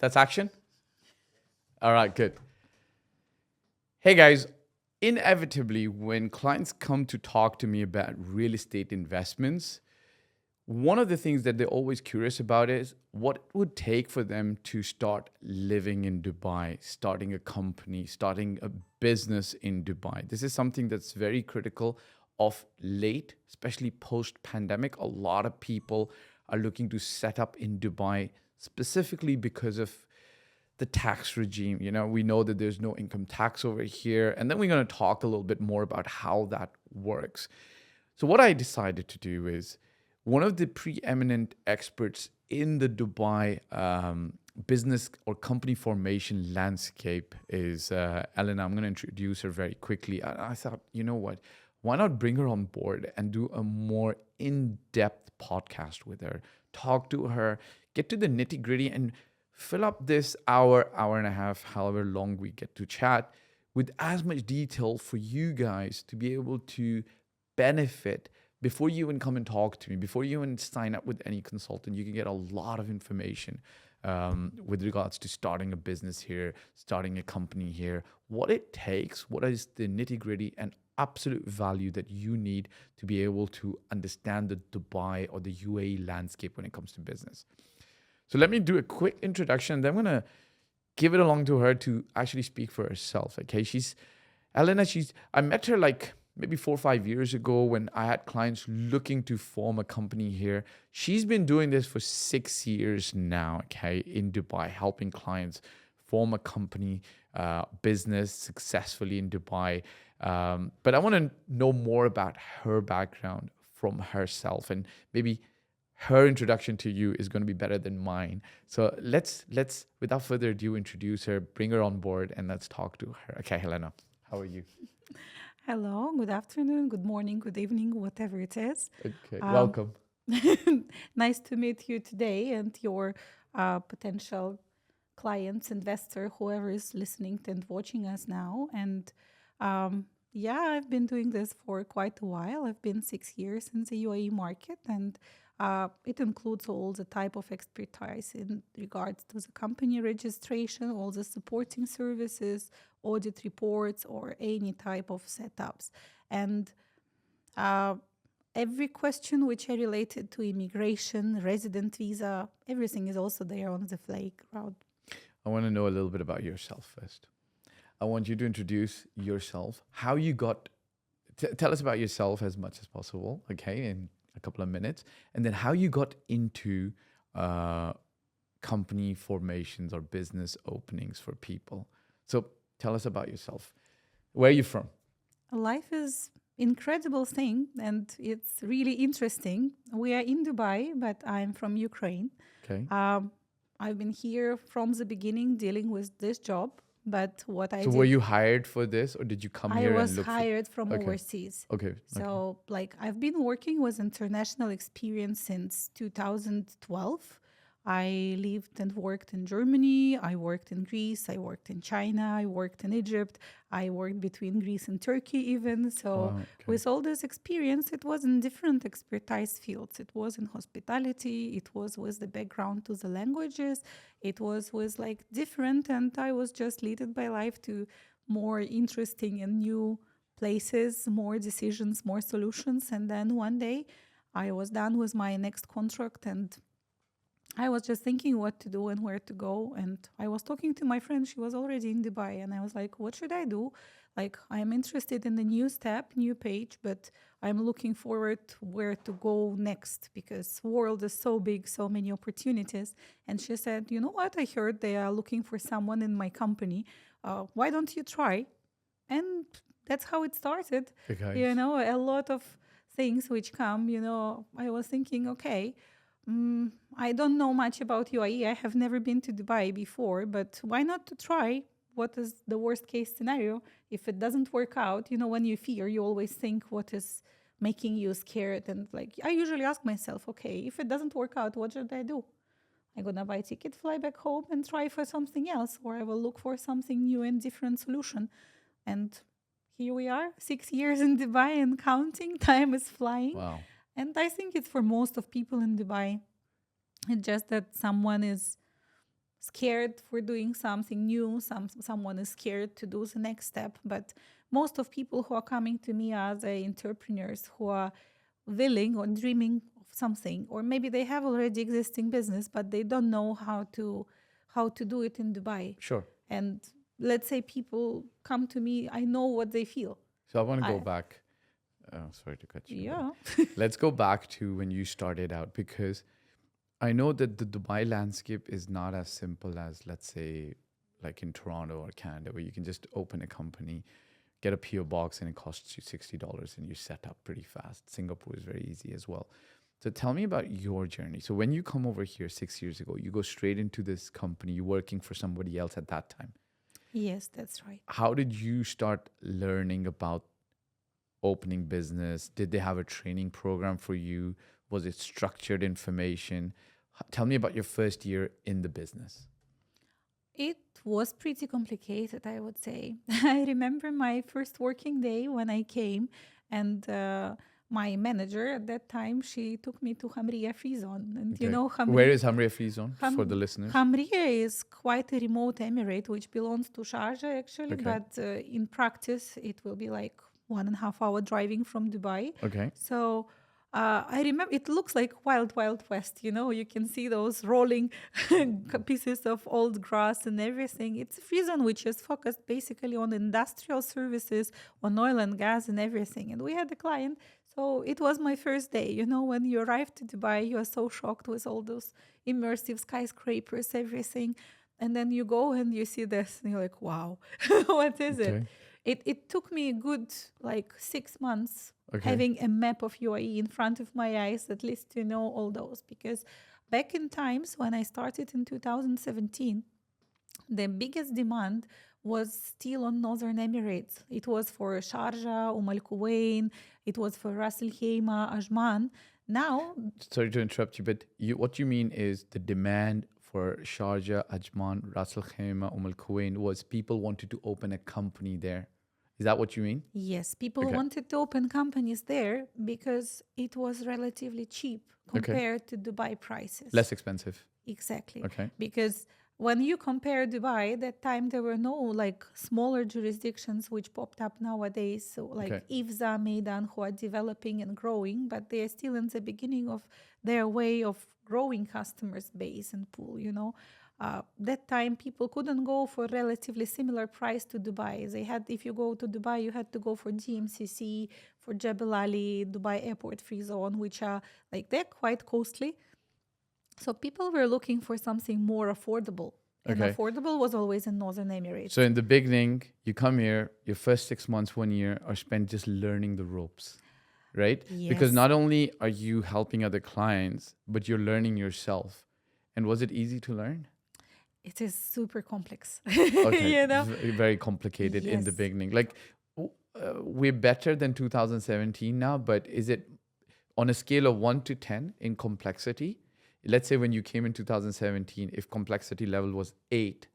That's action? All right, good. Hey guys, inevitably, when clients come to talk to me about real estate investments, one of the things that they're always curious about is what it would take for them to start living in Dubai, starting a company, starting a business in Dubai. This is something that's very critical of late, especially post-pandemic. A lot of people are looking to set up in Dubai specifically because of the tax regime. You know, we know that there's no income tax over here. And then we're going to talk a little bit more about how that works. So what I decided to do is one of the preeminent experts in the Dubai business or company formation landscape is Elena. I'm going to introduce her very quickly. I thought, you know what? Why not bring her on board and do a more in-depth podcast with her? Talk to her, get to the nitty-gritty, and fill up this hour, hour and a half, however long we get to chat, with as much detail for you guys to be able to benefit. Before you even come and talk to me, before you even sign up with any consultant, you can get a lot of information with regards to starting a business here, starting a company here, what it takes, what is the nitty-gritty and absolute value that you need to be able to understand the Dubai or the UAE landscape when it comes to business. So let me do a quick introduction. Then I'm going to give it along to her to actually speak for herself. Okay, Elena, I met her like maybe 4 or 5 years ago when I had clients looking to form a company here. She's been doing this for 6 years now, okay, in Dubai, helping clients form a company, business successfully in Dubai. But I want to know more about her background from herself, and maybe her introduction to you is going to be better than mine. So let's without further ado, introduce her, bring her on board, and let's talk to her. Okay, Helena, how are you? Hello, good afternoon, good morning, good evening, whatever it is. Okay, Um, welcome. Nice to meet you today and your potential clients, investor, whoever is listening and watching us now. And yeah, I've been doing this for quite a while. I've been 6 years in the UAE market, and it includes all the type of expertise in regards to the company registration, all the supporting services, audit reports, or any type of setups. And uh, every question which are related to immigration, resident visa, everything is also there on the playground. I want to know a little bit about yourself first. I want you to introduce yourself, how you got, tell us about yourself as much as possible, okay, in a couple of minutes, and then how you got into company formations or business openings for people. So tell us about yourself. Where are you from? Life is incredible thing and it's really interesting. We are in Dubai, but I'm from Ukraine. Okay. I've been here from the beginning dealing with this job, but what I So were did, you hired for this, or did you come I here and was look for? hired from Okay. overseas. Okay. Okay. So, like, I've been working with international experience since 2012. I lived and worked in Germany. I worked in Greece. I worked in China. I worked in Egypt. I worked between Greece and Turkey, even. So, Wow. Okay. with all this experience, it was in different expertise fields. It was in hospitality. It was with the background to the languages. It was with like different, and I was just led by life to more interesting and new places, more decisions, more solutions. And then one day I was done with my next contract and I was just thinking what to do and where to go. And I was talking to my friend, she was already in Dubai. And I was like, what should I do? Like, I'm interested in the new step, new page, but I'm looking forward to where to go next because world is so big, so many opportunities. And she said, you know what? I heard they are looking for someone in my company. Why don't you try? And that's how it started. Okay. You know, a lot of things which come, I was thinking, okay, I don't know much about UAE. I have never been to Dubai before, but why not to try? What is the worst case scenario? If it doesn't work out, when you fear, you always think what is making you scared. And like, I usually ask myself, okay, if it doesn't work out, what should I do? I'm gonna buy a ticket, fly back home, and try for something else, or I will look for something new and different solution. And here we are, 6 years in Dubai and counting. Time is flying. Wow. And I think it's for most of people in Dubai. It's just that someone is scared for doing something new. Someone is scared to do the next step. But most of people who are coming to me are the entrepreneurs who are willing or dreaming of something, or maybe they have already existing business, but they don't know how to do it in Dubai. Sure. And let's say people come to me, I know what they feel. So I want to go I- back. Oh, sorry to cut you. Yeah. Let's go back to when you started out, because I know that the Dubai landscape is not as simple as, let's say, like in Toronto or Canada, where you can just open a company, get a PO box, and it costs you $60 and you set up pretty fast. Singapore is very easy as well. So tell me about your journey. So when you come over here 6 years ago, you go straight into this company, you're working for somebody else at that time. Yes, that's right. How did you start learning about opening business? Did they have a training program for you? Was it structured information? Tell me about your first year in the business. It was pretty complicated, I would say. I remember my first working day when I came, and my manager at that time, she took me to Hamria Free Zone. And you Okay. know, Where is Hamria Free Zone for Ham- the listeners? Hamria is quite a remote emirate which belongs to Sharjah actually, Okay. but in practice it will be like 1.5 hour driving from Dubai. Okay. So I remember it looks like wild, wild west. You know, you can see those rolling pieces of old grass and everything. It's a free zone which is focused basically on industrial services, on oil and gas and everything. And we had a client. So it was my first day. You know, when you arrive to Dubai, you are so shocked with all those immersive skyscrapers, everything. And then you go and you see this and you're like, wow, what is it? Okay. It took me a good like 6 months Okay. having a map of UAE in front of my eyes, at least to know all those. Because back in times when I started in 2017, the biggest demand was still on Northern Emirates. It was for Sharjah, Al Quwain, it was for Ras Al Khaimah, Ajman. Now, Sorry to interrupt you, but what you mean is the demand for Sharjah, Ajman, Ras Al Khaimah, Al Quwain was people wanted to open a company there. Is that what you mean? yes, people Okay. wanted to open companies there because it was relatively cheap compared to Dubai prices. Less expensive. Exactly. Okay. Because when you compare Dubai, that time there were no like smaller jurisdictions which popped up nowadays. So like Okay. Ifza, Maidan, who are developing and growing, but they are still in the beginning of their way of growing customers base and pool, you know. That time people couldn't go for relatively similar price to Dubai. They had, if you go to Dubai, you had to go for GMCC, for Jebel Ali, Dubai Airport Free Zone, which are like they're quite costly. So people were looking for something more affordable. And Okay. affordable was always in Northern Emirates. So in the beginning, you come here, your first 6 months, 1 year are spent just learning the ropes, right? Because Yes. not only are you helping other clients, but you're learning yourself. And was it easy to learn? It is super complex. Okay. You know? Very complicated in the Yes. beginning. Like we're better than 2017 now, but is it on a scale of 1 to 10 in complexity? Let's say when you came in 2017, if complexity level was 8,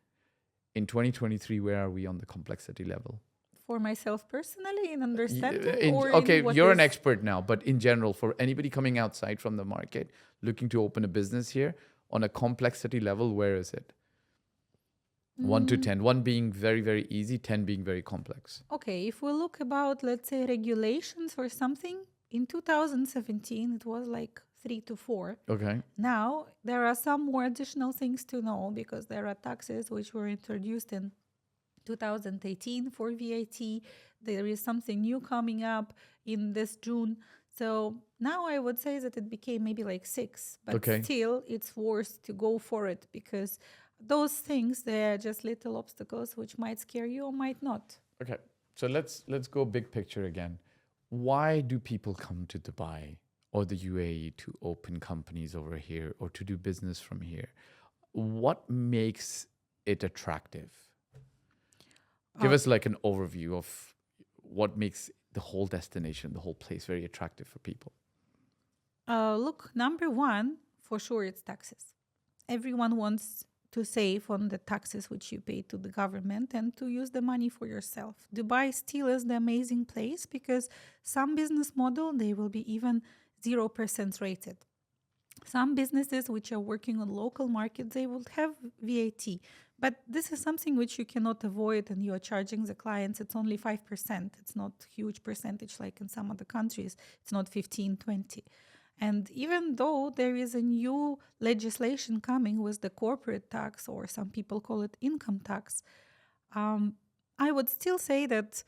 in 2023, where are we on the complexity level? For myself personally, in understanding Okay, what you're an is- expert now, but in general, for anybody coming outside from the market, looking to open a business here, on a complexity level, where is it? 1 to 10. 1 being very, very easy, 10 being very complex. Okay, if we look about, let's say, regulations or something, in 2017, it was like 3 to 4. Okay. Now, there are some more additional things to know because there are taxes which were introduced in 2018 for VAT. There is something new coming up in this June. So now I would say that it became maybe like 6, but Okay. still it's worth to go for it because those things, they're just little obstacles which might scare you or might not. Okay. So let's go big picture again. Why do people come to Dubai or the UAE to open companies over here or to do business from here? What makes it attractive? Give us like an overview of what makes the whole destination, the whole place very attractive for people. Look, number one, for sure, it's taxes. Everyone wants to save on the taxes which you pay to the government and to use the money for yourself. Dubai still is the amazing place because some business model, they will be even 0% rated. Some businesses which are working on local market, they will have VAT. But this is something which you cannot avoid, and you are charging the clients. It's only 5%. It's not huge percentage like in some other countries. It's not 15, 20. And even though there is a new legislation coming with the corporate tax, or some people call it income tax, I would still say that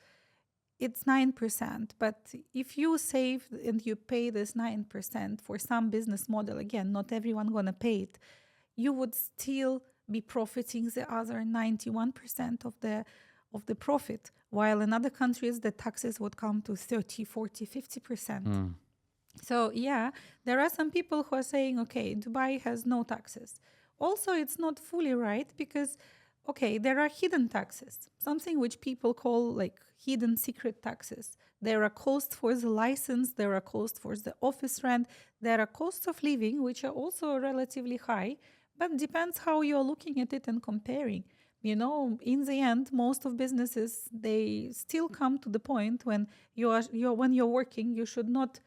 it's 9%. But if you save and you pay this 9% for some business model, again, not everyone gonna pay it, you would still be profiting the other 91% of the profit. While in other countries, the taxes would come to 30, 40, 50%. So yeah, there are some people who are saying, okay, Dubai has no taxes. Also, it's not fully right because, okay, there are hidden taxes, something which people call like hidden secret taxes. There are costs for the license, there are costs for the office rent, there are costs of living, which are also relatively high, but depends how you're looking at it and comparing. You know, in the end, most of businesses, they still come to the point when when you're working, you should not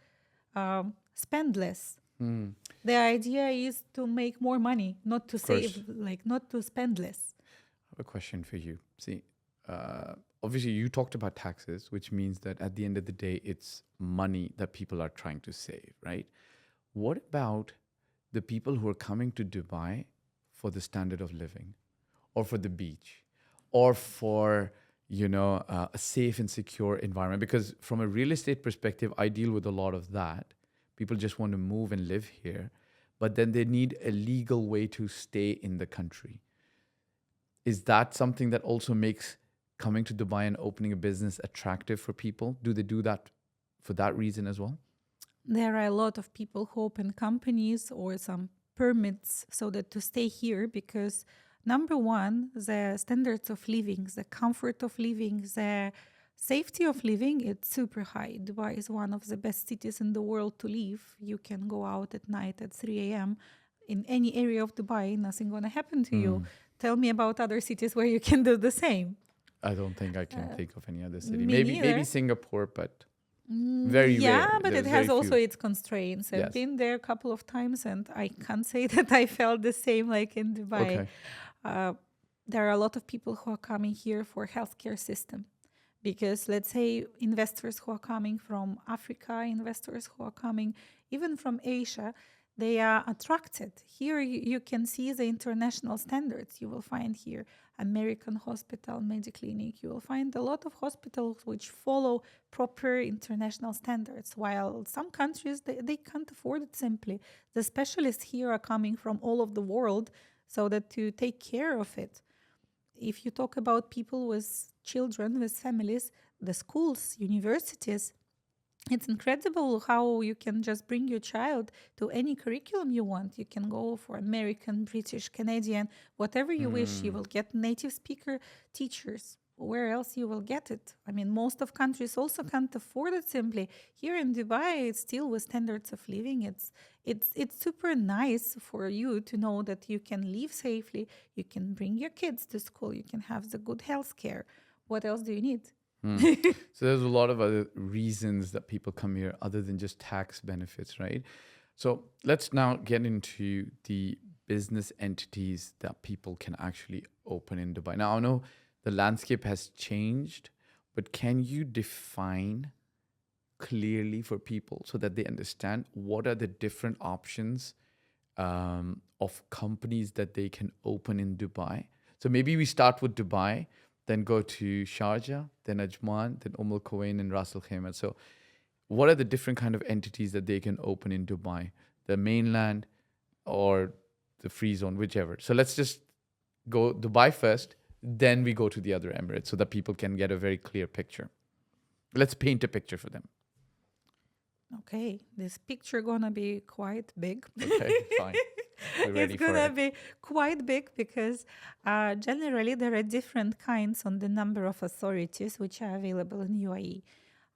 spend less. The idea is to make more money, not to save, like not to spend less. I have a question for you. See, obviously you talked about taxes, which means that at the end of the day, it's money that people are trying to save, right? What about the people who are coming to Dubai for the standard of living, or for the beach, or for a safe and secure environment? Because from a real estate perspective, I deal with a lot of that. People just want to move and live here, but then they need a legal way to stay in the country. Is that something that also makes coming to Dubai and opening a business attractive for people? Do they do that for that reason as well? There are a lot of people who open companies or some permits so that to stay here because number one, the standards of living, the comfort of living, the safety of living, it's super high. Dubai is one of the best cities in the world to live. You can go out at night at 3 a.m. in any area of Dubai, nothing gonna happen to you. Tell me about other cities where you can do the same. I don't think I can think of any other city. Me Maybe neither. Singapore, but very rare. Yeah, but There's it has very also few. its constraints. I've Yes. been there a couple of times and I can't say that I felt the same like in Dubai. Okay. There are a lot of people who are coming here for healthcare system because let's say investors who are coming from Africa, investors who are coming even from Asia, they are attracted. Here you can see the international standards. You will find here American hospital, Mediclinic. You will find a lot of hospitals which follow proper international standards, while some countries, they can't afford it simply. The specialists here are coming from all of the world so that to take care of it. If you talk about people with children, with families, the schools, universities, it's incredible how you can just bring your child to any curriculum you want. You can go for American, British, Canadian, whatever you wish. You will get native speaker teachers. Where else you will get it? I mean, most of countries also can't afford it simply. Here in Dubai, it's still with standards of living. It's super nice for you to know that you can live safely. You can bring your kids to school. You can have the good health care. What else do you need? So there's a lot of other reasons that people come here other than just tax benefits, right? So let's now get into the business entities that people can actually open in Dubai. Now, I know the landscape has changed, but can you define clearly for people so that they understand what are the different options of companies that they can open in Dubai? So maybe we start with Dubai, then go to Sharjah, then Ajman, then Al Quwain and Ras Al Khaimah. So what are the different kind of entities that they can open in Dubai? The mainland or the free zone, whichever. So let's just go Dubai first, then we go to the other Emirates so that people can get a very clear picture. Let's paint a picture for them. Okay, this picture gonna be quite big. Okay, fine. We're ready It's for gonna it. be quite big because generally there are different kinds on the number of authorities which are available in UAE.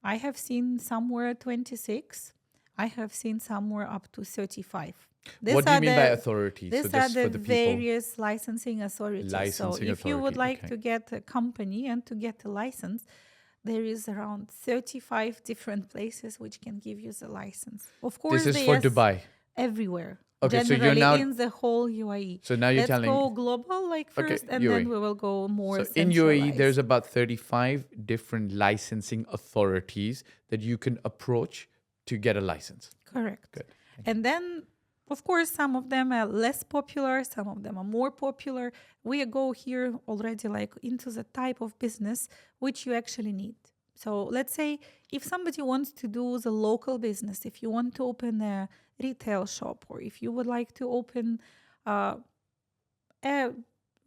I have seen somewhere 26. I have seen somewhere up to 35. What do you mean by authority? These are the various licensing authorities. Licensing so if you would authority, like okay. to get a company and to get a license, there is around 35 different places which can give you the license. Of course, This is for Dubai. everywhere. Okay, so you're Generally now. in the whole UAE. So now you're Let's telling. go global like Okay, first, and UAE. then we will go more So in UAE, there's centralized. about 35 different licensing authorities that you can approach to get a license. Correct. Good. And then, of course, some of them are less popular, some of them are more popular. We go here already like into the type of business which you actually need. So let's say if somebody wants to do the local business, if you want to open a retail shop, or if you would like to open a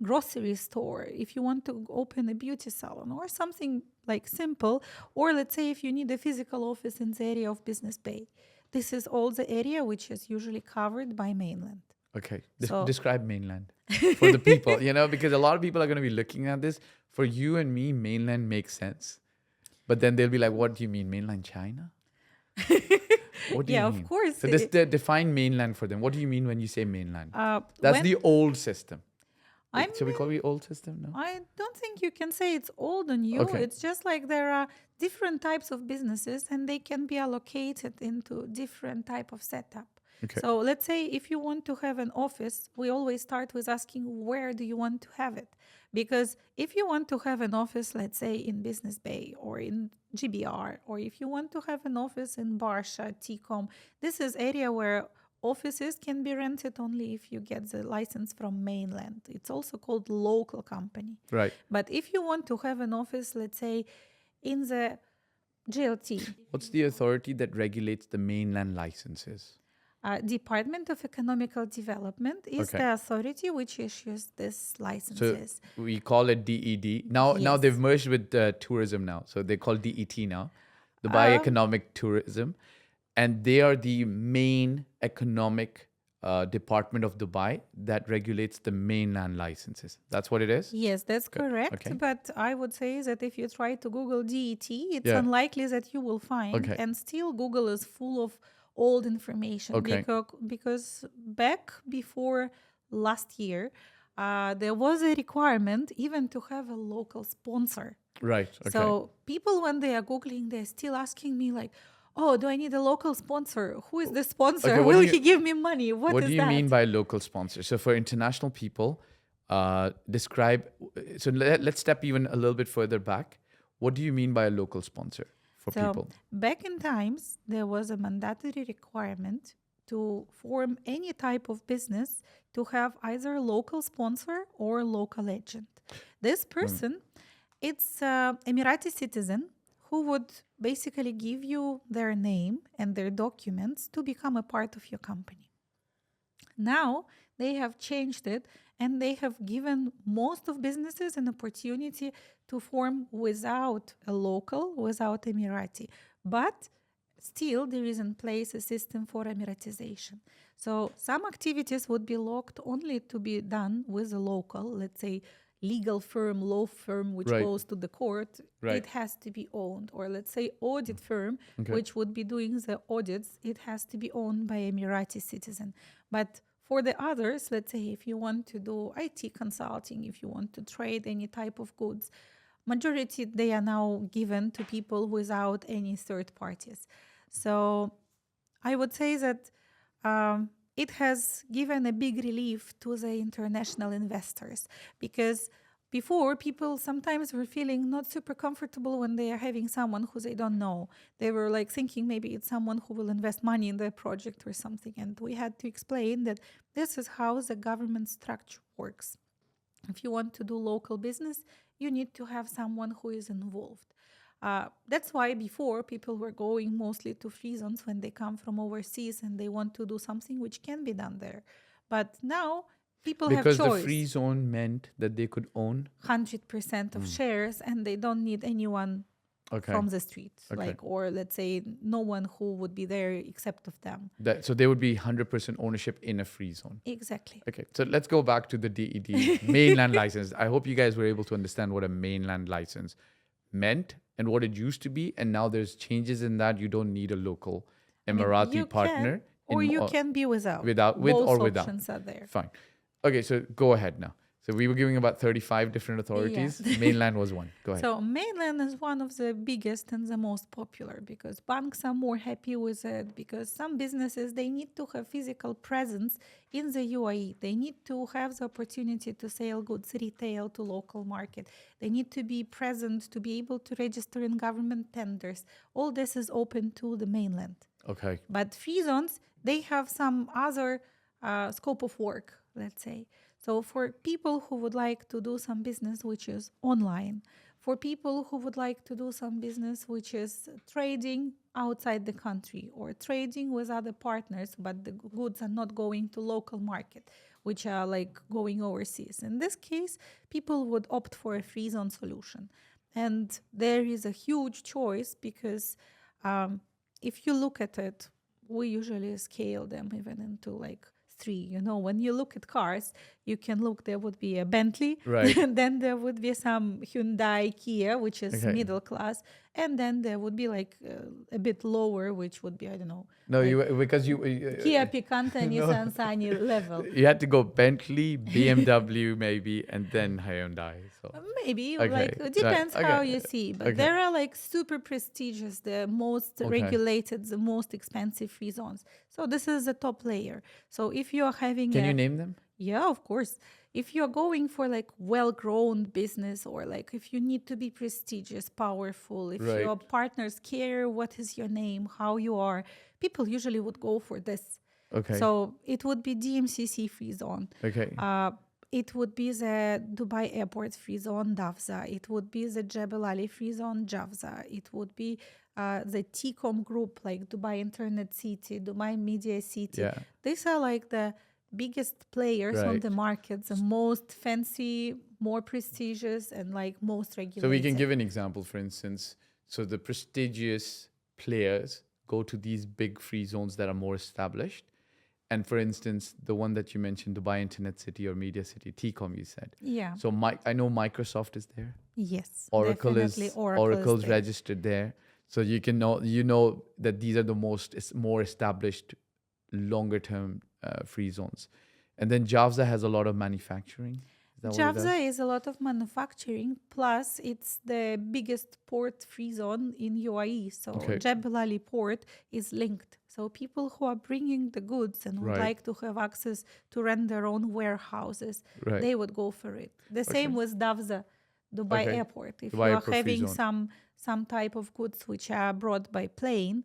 grocery store, if you want to open a beauty salon or something like simple, or let's say if you need a physical office in the area of Business Bay, this is all the area which is usually covered by mainland. Okay. So- Describe mainland for the people, because a lot of people are going to be looking at this. For you and me, mainland makes sense. But then they'll be like, what do you mean, mainland China? What do Yeah, you of mean? course. So define mainland for them. What do you mean when you say mainland? That's when- the old system. I Shall we call it old system? No? I don't think you can say it's old on you. Okay. It's just like there are different types of businesses and they can be allocated into different type of setup. Okay. So let's say if you want to have an office, we always start with asking where do you want to have it? Because if you want to have an office, let's say in Business Bay or in GBR, or if you want to have an office in Barsha, Tcom, this is area where offices can be rented only if you get the license from mainland. It's also called local company. Right. But if you want to have an office, let's say in the GLT, What's the authority that regulates the mainland licenses? Department of Economical Development is Okay. the authority which issues these licenses. So we call it DED. Now Yes. they've merged with tourism now. So they call DET now, Dubai Economic Tourism. And they are the main economic department of Dubai that regulates the mainland licenses. That's what it is? Yes, that's correct. Okay. But I would say that if you try to Google DET, it's Yeah. unlikely that you will find. Okay. And still, Google is full of old information. Okay. Because back before last year, there was a requirement even to have a local sponsor. Right. Okay. So people, when they are Googling, they're still asking me like, oh, do I need a local sponsor? Who is the sponsor? Okay, what Will do you- he give me money? What is do you that? mean by local sponsor? So for international people, describe. So let's step even a little bit further back. What do you mean by a local sponsor for people? Back in times, there was a mandatory requirement to form any type of business to have either a local sponsor or local agent. This person, it's an Emirati citizen who would basically give you their name and their documents to become a part of your company. Now they have changed it and they have given most of businesses an opportunity to form without a local, without Emirati. But still there is in place a system for Emiratization. So some activities would be locked only to be done with a local, let's say legal firm, law firm, which Right. goes to the court. Right. It has to be owned. Or let's say audit firm, Okay. which would be doing the audits, it has to be owned by Emirati citizen. But for the others, let's say if you want to do IT consulting, if you want to trade any type of goods, majority they are now given to people without any third parties. So I would say that it has given a big relief to the international investors, because before people sometimes were feeling not super comfortable when they are having someone who they don't know. They were like thinking maybe it's someone who will invest money in their project or something. And we had to explain that this is how the government structure works. If you want to do local business, you need to have someone who is involved. That's why before people were going mostly to free zones when they come from overseas and they want to do something which can be done there. But now people Because have choice. the free zone meant that they could own. 100% of shares and they don't need anyone Okay. from the street, Okay. or let's say no one who would be there except of them. So there would be 100% ownership in a free zone. Exactly. Okay, so let's go back to the DED mainland license. I hope you guys were able to understand what a mainland license meant and what it used to be. And now there's changes in that. You don't need a local Emirati you partner. can, or you can be without. With Both or without. options are there. Fine. Okay, so go ahead now. So we were giving about 35 different authorities. Yes. Mainland was one. Go ahead. So mainland is one of the biggest and the most popular because banks are more happy with it because some businesses, they need to have physical presence in the UAE. They need to have the opportunity to sell goods retail to local market. They need to be present to be able to register in government tenders. All this is open to the mainland. Okay. But free zones, they have some other scope of work, let's say. So for people who would like to do some business which is online, for people who would like to do some business which is trading outside the country or trading with other partners, but the goods are not going to local market, which are like going overseas. In this case, people would opt for a free zone solution. And there is a huge choice because if you look at it, we usually scale them even into like three. You know, when you look at cars, you can look, there would be a Bentley, Right. and then there would be some Hyundai, Kia, which is Okay. middle class, and then there would be like a bit lower, which would be, I don't know, No, like you because you Kia Picanto, No. Nissan Sunny level. you had to go Bentley, BMW maybe, and then Hyundai. So Maybe, Okay, like, it right, depends how okay, you see. But okay. there are like super prestigious, the most Okay. regulated, the most expensive free zones. So this is the top layer. So if you're having Can you name them? yeah, of course. If you're going for like well-grown business or like if you need to be prestigious, powerful, if Right. your partners care what is your name, how you are, people usually would go for this. Okay. So it would be DMCC free zone. Okay. It would be the Dubai Airport free zone, DAFZA. It would be the Jebel Ali free zone, JAFZA. It would be the TCOM group, like Dubai Internet City, Dubai Media City. Yeah. These are like the biggest players on Right. the market, the most fancy, more prestigious, and like most regulated. So we can give an example, for instance. So the prestigious players go to these big free zones that are more established. And for instance, the one that you mentioned, Dubai Internet City or Media City, TCOM, you said. Yeah. So I know Microsoft is there. Yes. Oracle definitely is there. Oracle's registered there. So you can know that these are the more established, longer term free zones. And then JAVZA has a lot of manufacturing. Is that what it does? JAVZA is a lot of manufacturing, plus it's the biggest port free zone in UAE. So Okay. Jebel Ali port is linked. So people who are bringing the goods and would Right. like to have access to run their own warehouses, Right. they would go for it. The same with DAFZA, Dubai Okay. Airport. If Dubai you are Airport free having zone. some type of goods which are brought by plane,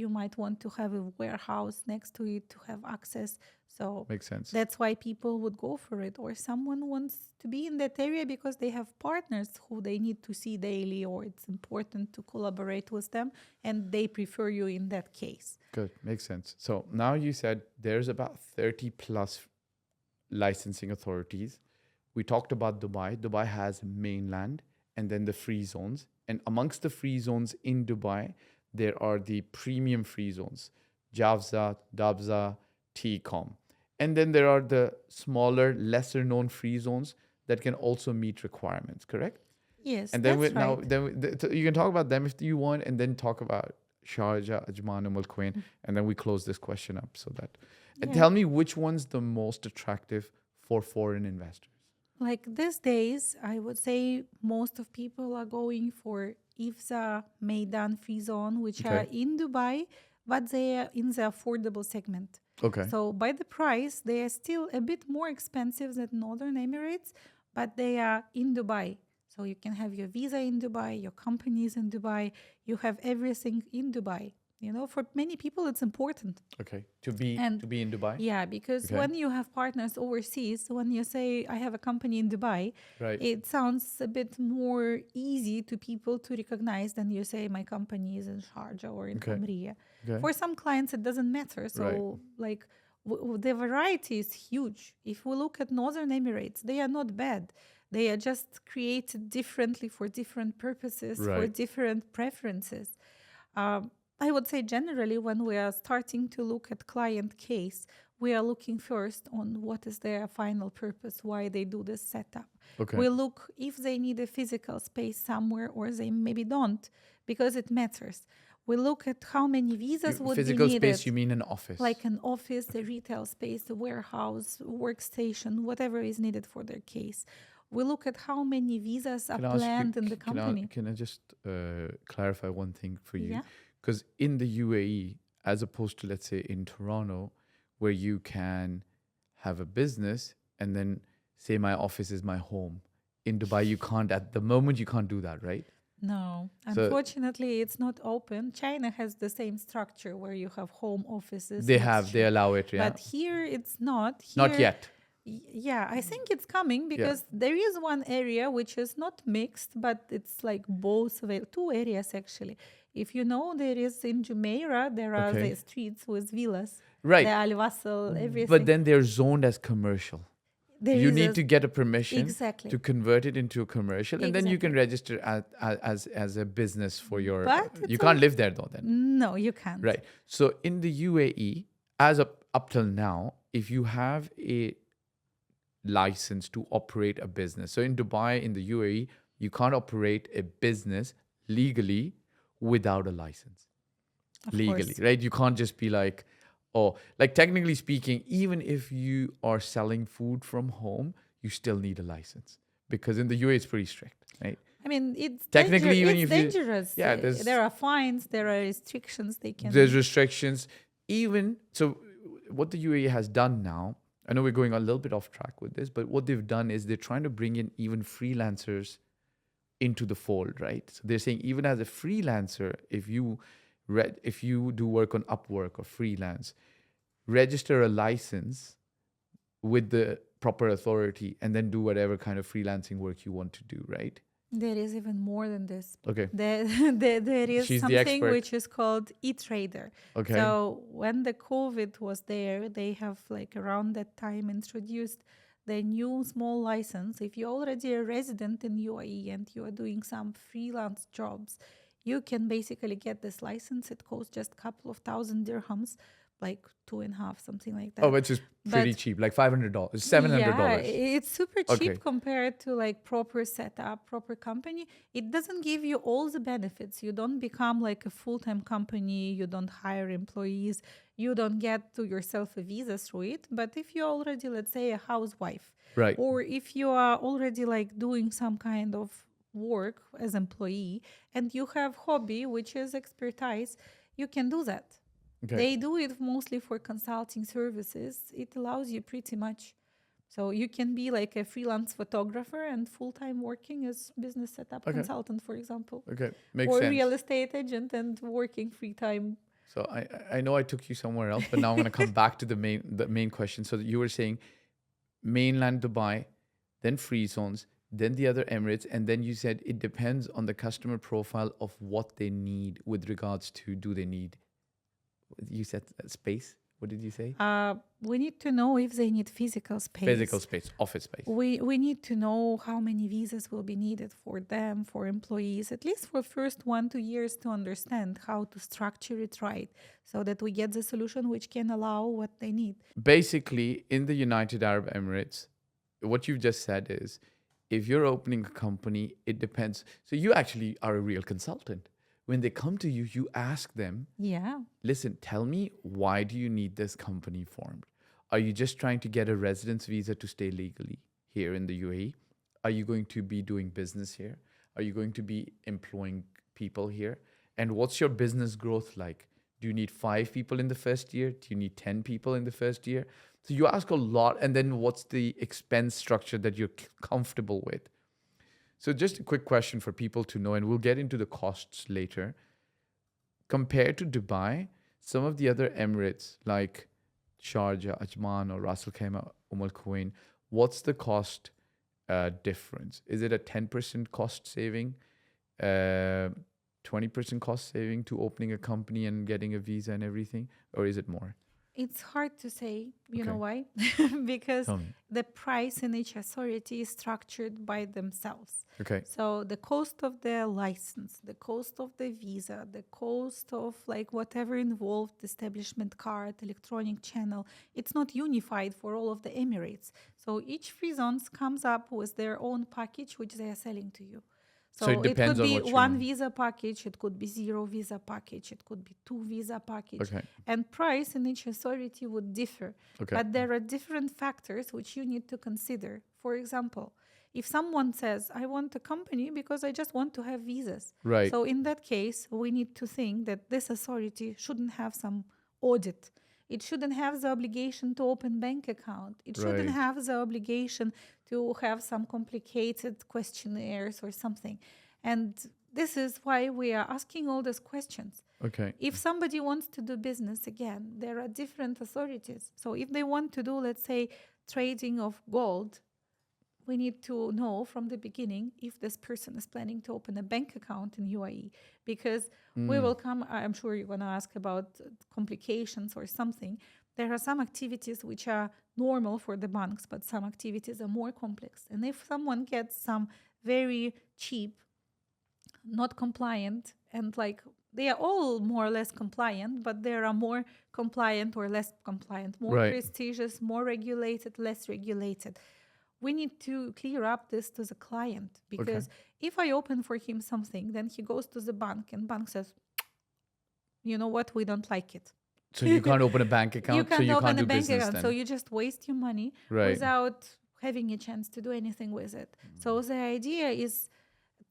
you might want to have a warehouse next to it to have access. So Makes sense. that's why people would go for it. Or someone wants to be in that area because they have partners who they need to see daily, or it's important to collaborate with them, and they prefer you in that case. Good. Makes sense. So now you said there's about 30 plus licensing authorities. We talked about Dubai. Dubai has mainland and then the free zones. And amongst the free zones in Dubai, there are the premium free zones, JAVZA, DABZA, TCOM. And then there are the smaller, lesser known free zones that can also meet requirements, correct? Yes, And then that's right. now you can talk about them if you want, and then talk about Sharjah, Ajman, and Mulkoin, and then we close this question up. So that, and Yeah. tell me which one's the most attractive for foreign investors. Like these days, I would say most of people are going for IFSA, Meydan free zone, which are Okay. in Dubai, but they are in the affordable segment. Okay. So by the price, they are still a bit more expensive than Northern Emirates, but they are in Dubai. So you can have your visa in Dubai, your company is in Dubai, you have everything in Dubai. You know, for many people, it's important. Okay. To be And- in Dubai. Yeah, because Okay. when you have partners overseas, when you say, I have a company in Dubai, Right. it sounds a bit more easy to people to recognize than you say, my company is in Sharjah or in Okay. Hamriya. Okay. For some clients, it doesn't matter. So, like, the variety is huge. If we look at Northern Emirates, they are not bad. They are just created differently for different purposes, for Right. different preferences. I would say generally, when we are starting to look at client case, we are looking first on what is their final purpose, why they do this setup. Okay. We look if they need a physical space somewhere or they maybe don't, because it matters. We look at how many visas would be Physical needed. space, you mean an office? Like an office, a retail space, a warehouse, workstation, whatever is needed for their case. We look at how many visas are Can I ask you, planned in the company. can I just clarify one thing for you? Yeah. Because in the UAE, as opposed to, let's say, in Toronto, where you can have a business and then say my office is my home. In Dubai, you can't, at the moment, you can't do that, right? No, So unfortunately, it's not open. China has the same structure where you have home offices. they mixture. allow it, yeah? But here it's not. Not Here, yet. Yeah, I think it's coming because there is one area which is not mixed, but it's like both, two areas actually. If you know, there is in Jumeirah, there are Okay. the streets with villas, Right. the Al Wasl, everything. But then they're zoned as commercial. There You is need a- to get a permission Exactly. to convert it into a commercial, and then you can register as a business for your. But You it's can't live there though. Then No, you can't. right. So in the UAE, as up till now, if you have a license to operate a business, so in Dubai, in the UAE, you can't operate a business legally without a license. Of Legally, course. right? You can't just be like, oh, like technically speaking, even if you are selling food from home, you still need a license because in the UAE it's pretty strict, right? I mean, it's Technically, even it's if you- dangerous. yeah, there's- there are fines, there are restrictions. They can. There's restrictions. Even so, what the UAE has done now, I know we're going a little bit off track with this, but what they've done is they're trying to bring in even freelancers into the fold, right? So they're saying even as a freelancer, if you do work on Upwork or freelance, register a license with the proper authority and then do whatever kind of freelancing work you want to do, right? There is even more than this. Okay. There is She's the something expert. which is called e-trader. Okay. So when the COVID was there, they have like around that time introduced the new small license. If you're already a resident in UAE and you are doing some freelance jobs, you can basically get this license. It costs just a couple of thousand dirhams, like 2.5, something like that. Oh, which is pretty But- cheap, like $500, $700. Yeah, it's super cheap Okay. compared to like proper setup, proper company. It doesn't give you all the benefits. You don't become like a full-time company. You don't hire employees. You don't get to yourself a visa through it. But if you're already, let's say, a housewife, Right. or if you are already like doing some kind of work as employee and you have hobby, which is expertise, you can do that. Okay. They do it mostly for consulting services. It allows you pretty much. So you can be like a freelance photographer and full-time working as business setup Okay. consultant, for example. Okay. Makes Or sense. real estate agent and working free time. So I know I took you somewhere else, but now I'm going to come back to the main question. So you were saying mainland Dubai, then free zones, then the other Emirates, and then you said it depends on the customer profile of what they need with regards to do they need. You said space. What did you say? We need to know if they need physical space. Physical space, office space. We need to know how many visas will be needed for them, for employees, at least for first 1-2 years to understand how to structure it right so that we get the solution which can allow what they need. Basically, in the United Arab Emirates, what you've just said is if you're opening a company, it depends. So you actually are a real consultant. When they come to you, you ask them, Yeah. listen, tell me, why do you need this company formed? Are you just trying to get a residence visa to stay legally here in the UAE? Are you going to be doing business here? Are you going to be employing people here? And what's your business growth like? Do you need 5 people in the first year? Do you need 10 people in the first year? So you ask a lot. And then what's the expense structure that you're comfortable with? So just a quick question for people to know, and we'll get into the costs later. Compared to Dubai, some of the other Emirates like Sharjah, Ajman, or Ras Al Khaimah, Al Quwain, what's the cost difference? Is it a 10% cost saving, 20% cost saving to opening a company and getting a visa and everything, or is it more? It's hard to say. You know Okay. why? Because Tell me. the price in each authority is structured by themselves. Okay. So the cost of the license, the cost of the visa, the cost of like whatever involved, establishment card, electronic channel, it's not unified for all of the Emirates. So each free zones comes up with their own package which they are selling to you. So it So it could depends on be what you one want. visa package, it could be 0 visa package, it could be 2 visa package. Okay. And price in each authority would differ. Okay. But there are different factors which you need to consider. For example, if someone says, I want a company because I just want to have visas. Right. So in that case, we need to think that this authority shouldn't have some audit. It shouldn't have the obligation to open bank account. It shouldn't Right. have the obligation to have some complicated questionnaires or something. And this is why we are asking all these questions. Okay. If somebody wants to do business, again, there are different authorities. So if they want to do, let's say, trading of gold, we need to know from the beginning if this person is planning to open a bank account in UAE, because we will come, I'm sure you're going to ask about complications or something. There are some activities which are normal for the banks, but some activities are more complex. And if someone gets some very cheap, not compliant, and like they are all more or less compliant, but there are more compliant or less compliant, more Right. prestigious, more regulated, less regulated. We need to clear up this to the client, because if I open for him something, then he goes to the bank and bank says, you know what, we don't like it. So you can't open a bank account. You so can't you open can't a do bank business account, then. so you just waste your money Right. without having a chance to do anything with it. So the idea is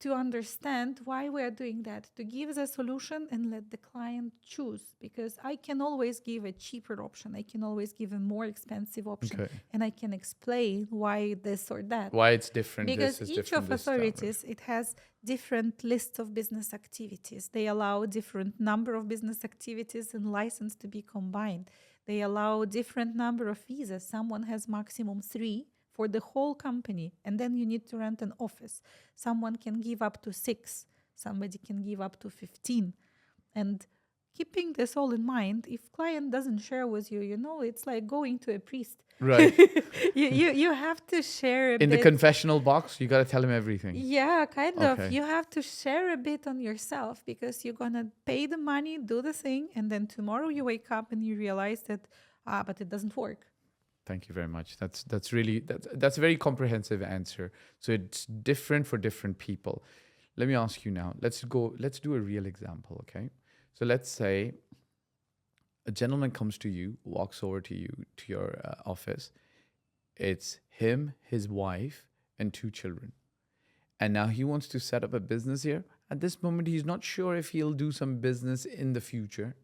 to understand why we are doing that, to give the solution and let the client choose, because I can always give a cheaper option, I can always give a more expensive option, Okay. and I can explain why this or that. Why it's different. Because This is each different. of This is that, right? authorities, it has different lists of business activities. They allow different number of business activities and license to be combined. They allow different number of visas. Someone has maximum 3 for the whole company, and then you need to rent an office. Someone can give up to 6. Somebody can give up to 15. And keeping this all in mind, if client doesn't share with you, you know, it's like going to a priest. Right. You have to share a In the bit. confessional box, you got to tell him everything. Yeah, kind of. Okay. You have to share a bit on yourself, because you're going to pay the money, do the thing, and then tomorrow you wake up and you realize that, but it doesn't work. Thank you very much. That's really that's a very comprehensive answer. So it's different for different people. Let me ask you now. Let's do a real example, okay? So let's say a gentleman comes to you, walks over to you to your office. It's him, his wife, and 2 children. And now he wants to set up a business here. At this moment, he's not sure if he'll do some business in the future.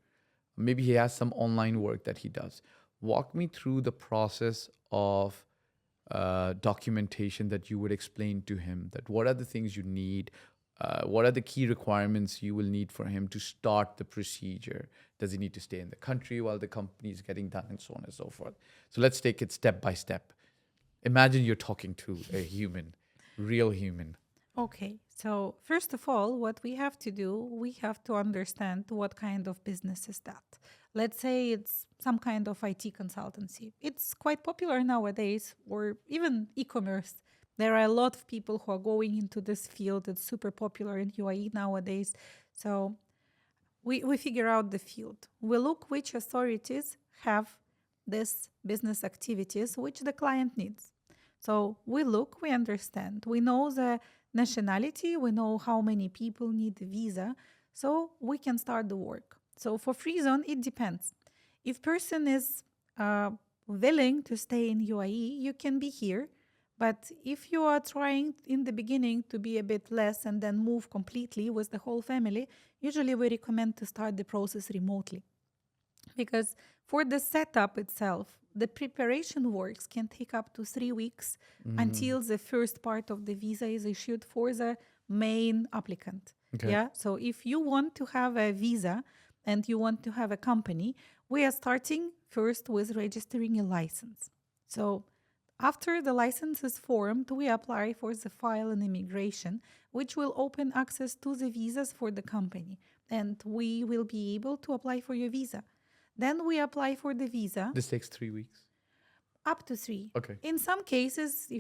Maybe he has some online work that he does. Walk me through the process of documentation that you would explain to him. That what are the things you need? What are the key requirements you will need for him to start the procedure? Does he need to stay in the country while the company is getting done, and so on and so forth? So let's take it step by step. Imagine you're talking to a human, real human. Okay, so first of all, what we have to do, we have to understand what kind of business is that. Let's say it's some kind of IT consultancy. It's quite popular nowadays, or even e-commerce. There are a lot of people who are going into this field. It's super popular in UAE nowadays. So we figure out the field. We look which authorities have this business activities which the client needs. So we look, we understand. We know the nationality, we know how many people need a visa, so we can start the work. So for free zone, it depends. If person is willing to stay in UAE, you can be here. But if you are trying in the beginning to be a bit less and then move completely with the whole family, usually we recommend to start the process remotely. Because for the setup itself, the preparation works can take up to 3 weeks until the first part of the visa is issued for the main applicant. Okay. Yeah. So if you want to have a visa and you want to have a company, we are starting first with registering a license. So after the license is formed, we apply for the file in immigration, which will open access to the visas for the company. And we will be able to apply for your visa. Then we apply for the visa. This takes 3 weeks. Up to 3. Okay. In some cases,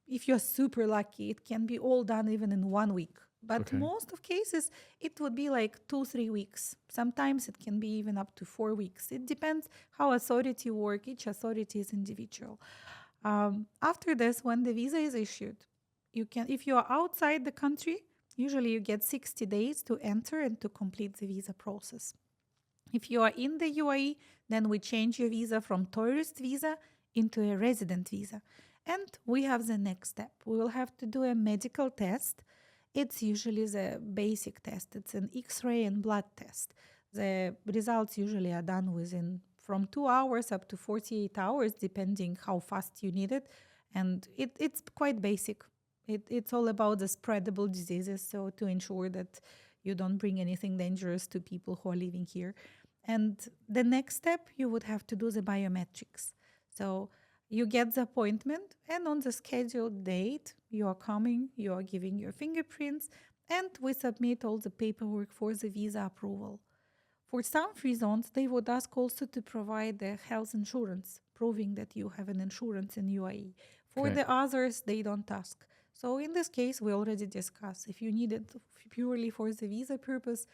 if you're super lucky, it can be all done even in 1 week. But Okay. most of cases, it would be like 2-3 weeks. Sometimes it can be even up to 4 weeks. It depends how authority work. Each authority is individual. After this, when the visa is issued, you can, if you are outside the country, Usually you get 60 days to enter and to complete the visa process. If you are in the UAE, then we change your visa from tourist visa into a resident visa. And we have the next step. We will have to do a medical test. It's usually the basic test. It's an X-ray and blood test. The results usually are done within from 2 hours up to 48 hours, depending how fast you need it. And it's quite basic. It's all about the spreadable diseases, so to ensure that you don't bring anything dangerous to people who are living here. And the next step, you would have to do the biometrics. So you get the appointment, and on the scheduled date, you are coming, you are giving your fingerprints, and we submit all the paperwork for the visa approval. For some free zones, they would ask also to provide the health insurance, proving that you have an insurance in UAE. For Okay. the others, they don't ask. So in this case, we already discussed. If you need it purely for the visa purpose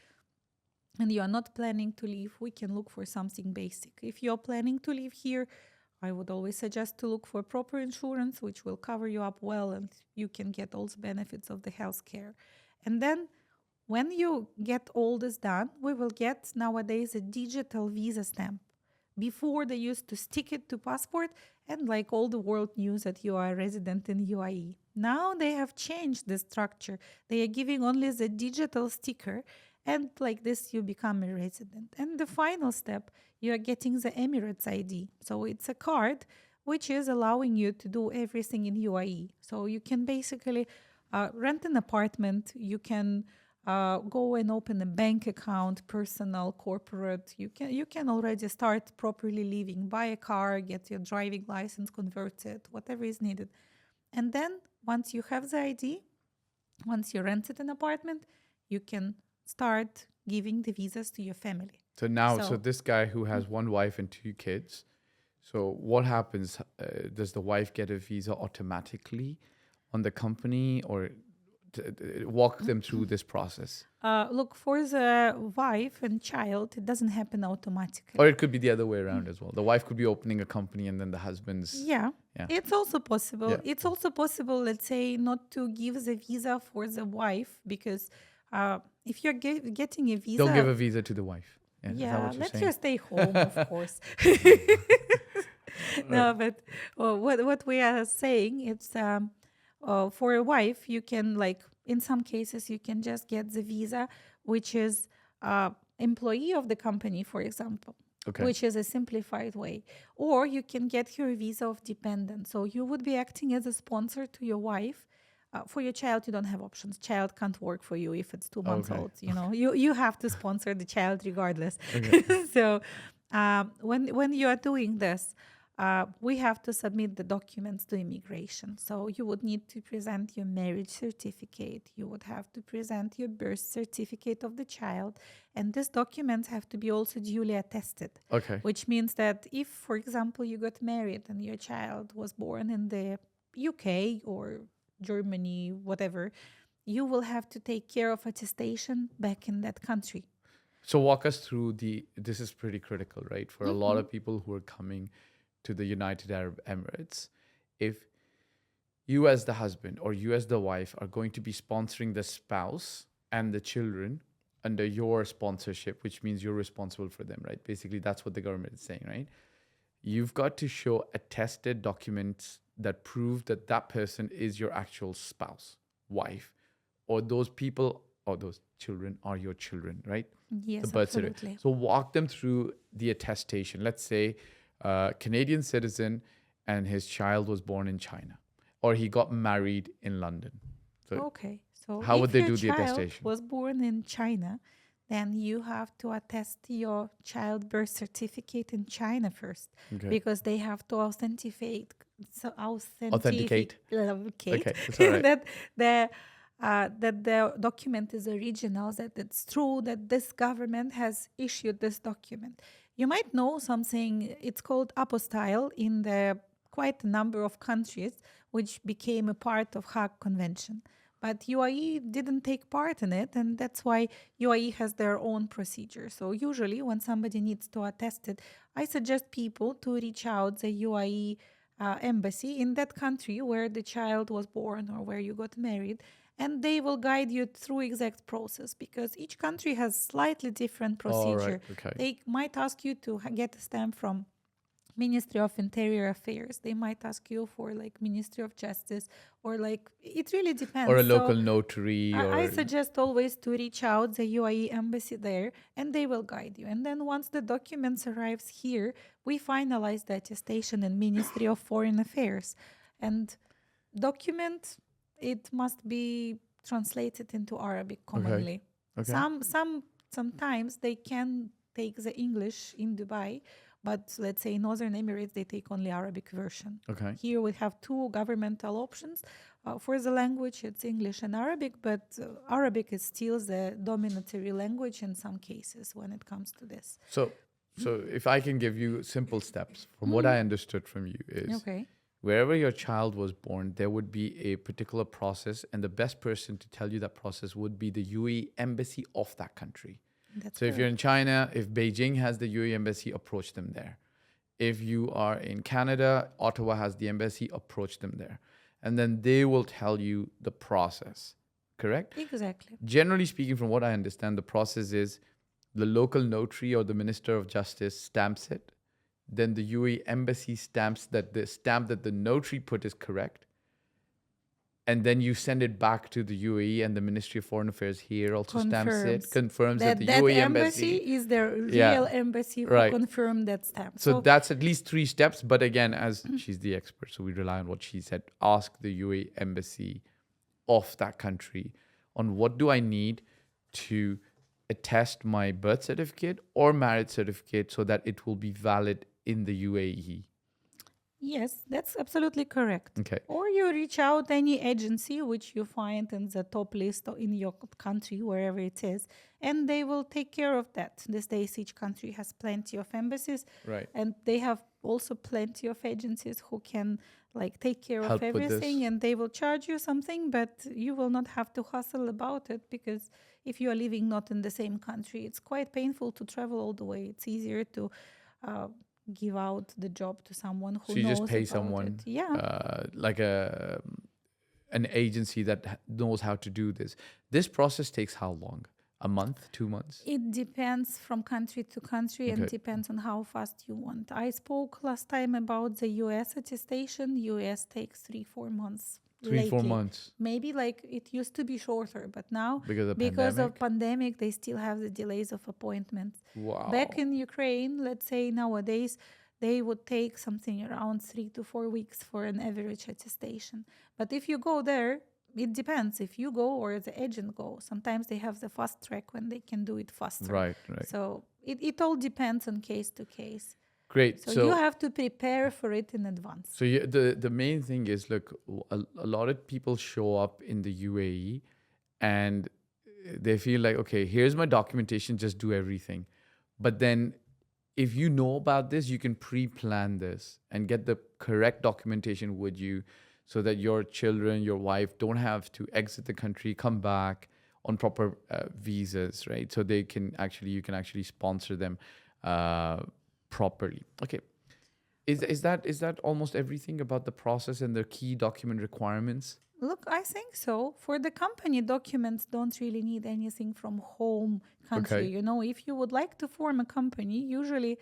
and you are not planning to leave, we can look for something basic. If you're planning to live here, I would always suggest to look for proper insurance, which will cover you up well and you can get all the benefits of the healthcare. And then when you get all this done, we will get nowadays a digital visa stamp. Before they used to stick it to passport and like all the world knew that you are a resident in UAE. Now they have changed the structure. They are giving only the digital sticker and like this you become a resident. And the final step, you are getting the Emirates ID. So it's a card which is allowing you to do everything in UAE. So you can basically rent an apartment, you can go and open a bank account, personal, corporate. You can already start properly living, buy a car, get your driving license converted, whatever is needed. And then once you have the ID, once you rented an apartment, you can start giving the visas to your family. So now, so So this guy who has one wife and 2 kids, so what happens? Does the wife get a visa automatically on the company, or walk them through this process? look, for the wife and child, it doesn't happen automatically. Or it could be the other way around as well. The wife could be opening a company and then the husband's. Yeah, Yeah. it's also possible. Yeah. It's also possible, let's say, not to give the visa for the wife because if you're getting a visa, Don't give a visa to the wife. Yeah, is that yeah, what you're let saying? her stay home, of course. No, but what we are saying, it's for a wife, you can like in some cases you can just get the visa, which is employee of the company, for example. Okay. Which is a simplified way. Or you can get your visa of dependent. So you would be acting as a sponsor to your wife. For your child, you don't have options. Child can't work for you if it's 2 months Okay. old. You know, you have to sponsor the child regardless. Okay. So when you are doing this, we have to submit the documents to immigration. So you would need to present your marriage certificate. You would have to present your birth certificate of the child. And these documents have to be also duly attested. Okay. Which means that if, for example, you got married and your child was born in the UK or Germany, whatever, you will have to take care of attestation back in that country. So walk us through this is pretty critical, right? For a lot of people who are coming to the United Arab Emirates, if you as the husband or you as the wife are going to be sponsoring the spouse and the children under your sponsorship, which means you're responsible for them, right? Basically, that's what the government is saying, right? You've got to show attested documents that prove that that person is your actual spouse, wife, or those people or those children are your children, right? Yes, The birth absolutely. certificate. So walk them through the attestation. Let's say Canadian citizen and his child was born in China or he got married in London. So Okay, so how if would they your do the child attestation? was born in China, then you have to attest your child birth certificate in China first, Okay. because they have to authenticate Authenticate. okay, Okay, that's all right. that the document is original, that it's true that this government has issued this document. You might know something, it's called apostille in the quite a number of countries which became a part of Hague Convention. But UAE didn't take part in it, and that's why UAE has their own procedure. So usually when somebody needs to attest it, I suggest people to reach out the UAE embassy in that country where the child was born or where you got married, and they will guide you through exact process, because each country has slightly different All right. procedure. Okay. They might ask you to get a stamp from Ministry of Interior Affairs. They might ask you for like Ministry of Justice, or like it really depends. Or a local notary, I or suggest always to reach out the UAE embassy there, and they will guide you. And then once the documents arrives here, we finalize the attestation in Ministry of Foreign Affairs. And document, it must be translated into Arabic commonly. Okay. Sometimes they can take the English in Dubai, but let's say in Northern Emirates they take only Arabic version. Okay. Here we have two governmental options. For the language, it's English and Arabic, but Arabic is still the dominatory language in some cases when it comes to this. So if I can give you simple steps from what I understood from you is, Okay. wherever your child was born, there would be a particular process, and the best person to tell you that process would be the UAE embassy of that country. That's So if you're in China, if Beijing has the UAE embassy, approach them there. If you are in Canada, Ottawa has the embassy, approach them there. And then they will tell you the process, correct? Exactly. Generally speaking, from what I understand, the process is the local notary or the Minister of Justice stamps it. Then the UAE embassy stamps that the stamp that the notary put is correct. And then you send it back to the UAE, and the Ministry of Foreign Affairs here also stamps it, confirms that the UAE embassy is the real embassy who confirmed that stamp. So that's at least 3 steps. But again, as she's the expert, so we rely on what she said. Ask the UAE embassy of that country on what do I need to attest my birth certificate or marriage certificate so that it will be valid in the UAE. Yes, that's absolutely correct. Okay. Or you reach out any agency which you find in the top list in your country, wherever it is, and they will take care of that. These days, each country has plenty of embassies, right? And they have also plenty of agencies who can like take care of everything, and they will charge you something, but you will not have to hustle about it, because if you are living not in the same country, it's quite painful to travel all the way. It's easier to give out the job to someone who knows. So you just pay someone, like an agency that knows how to do this. This process takes how long? A month, 2 months? It depends from country to country, and depends on how fast you want. I spoke last time about the US attestation. US takes 3-4 months. 3-4 months. Maybe like it used to be shorter, but now because of pandemic, they still have the delays of appointments. Wow. Back in Ukraine, let's say nowadays, they would take something around 3 to 4 weeks for an average attestation. But if you go there, it depends if you go or the agent go. Sometimes they have the fast track when they can do it faster. Right. So it all depends on case to case. Great. So you have to prepare for it in advance. So the main thing is, look, a lot of people show up in the UAE and they feel like, okay, here's my documentation, just do everything. But then if you know about this, you can pre-plan this and get the correct documentation with you so that your children, your wife don't have to exit the country, come back on proper visas, right? So you can actually sponsor them properly. Okay. Is that almost everything about the process and the key document requirements? Look, I think so. For the company, documents don't really need anything from home country. Okay. You know, if you would like to form a company, usually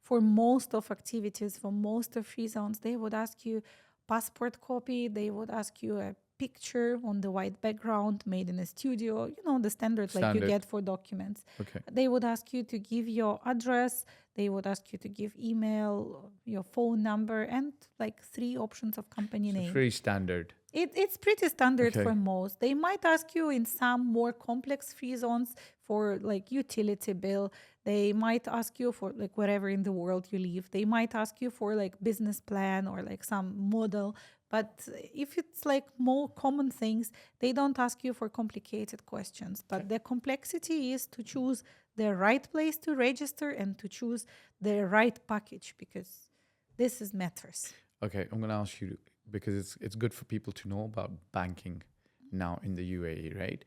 for most of activities, for most of free zones, they would ask you passport copy. They would ask you a picture on the white background made in a studio, you know, the standard like you get for documents. Okay. They would ask you to give your address. They would ask you to give email, your phone number, and like 3 options of company name. It's very standard. It's pretty standard for most. They might ask you in some more complex free zones for like utility bill. They might ask you for like wherever in the world you live. They might ask you for like business plan or like some model. But if it's like more common things, they don't ask you for complicated questions. But the complexity is to choose the right place to register and to choose the right package, because this is matters. Okay, I'm going to ask you, because it's good for people to know about banking now in the UAE, right?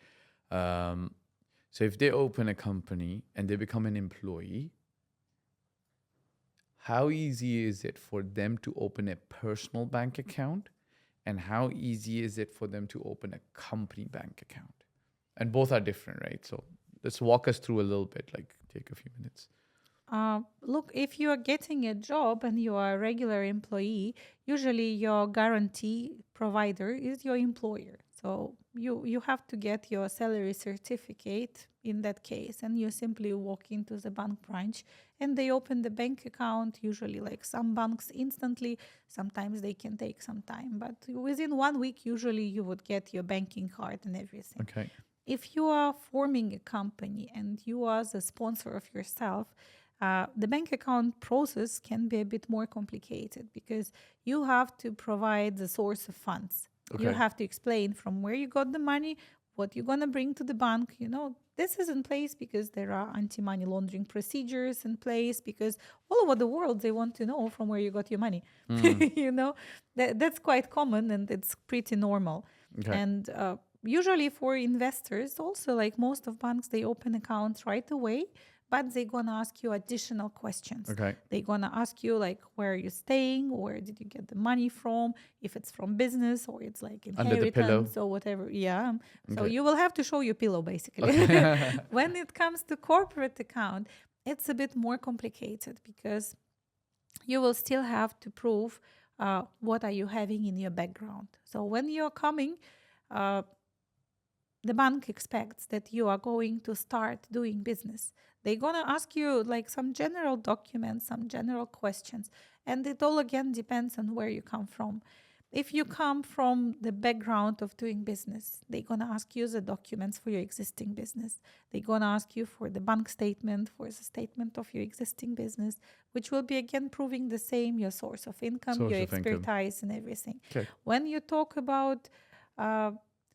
So if they open a company and they become an employee, how easy is it for them to open a personal bank account and how easy is it for them to open a company bank account? And both are different, right? So let's walk us through a little bit, like take a few minutes. Look, if you are getting a job and you are a regular employee, usually your guarantee provider is your employer. So you have to get your salary certificate in that case, and you simply walk into the bank branch and they open the bank account. Usually, like some banks instantly, sometimes they can take some time, but within 1 week, usually you would get your banking card and everything. Okay. If you are forming a company and you are the sponsor of yourself, the bank account process can be a bit more complicated because you have to provide the source of funds. You Okay. have to explain from where you got the money, what you're going to bring to the bank. This is in place because there are anti-money laundering procedures in place, because all over the world they want to know from where you got your money. That's quite common and it's pretty normal. Okay. And usually for investors also, like most of banks, they open accounts right away, but they're going to ask you additional questions. Okay. They're going to ask you like, where are you staying? Where did you get the money from? If it's from business or it's like Under the pillow. inheritance or whatever. Yeah. So Okay. you will have to show your pillow basically. Okay. When it comes to corporate account, it's a bit more complicated because you will still have to prove what are you having in your background. So when you're coming, the bank expects that you are going to start doing business. They're going to ask you like some general documents, some general questions. And it all again depends on where you come from. If you come from the background of doing business, they're going to ask you the documents for your existing business. They're going to ask you for the bank statement, for the statement of your existing business, which will be again proving the same, your source of income, Source your of income. expertise and everything. Okay. When you talk about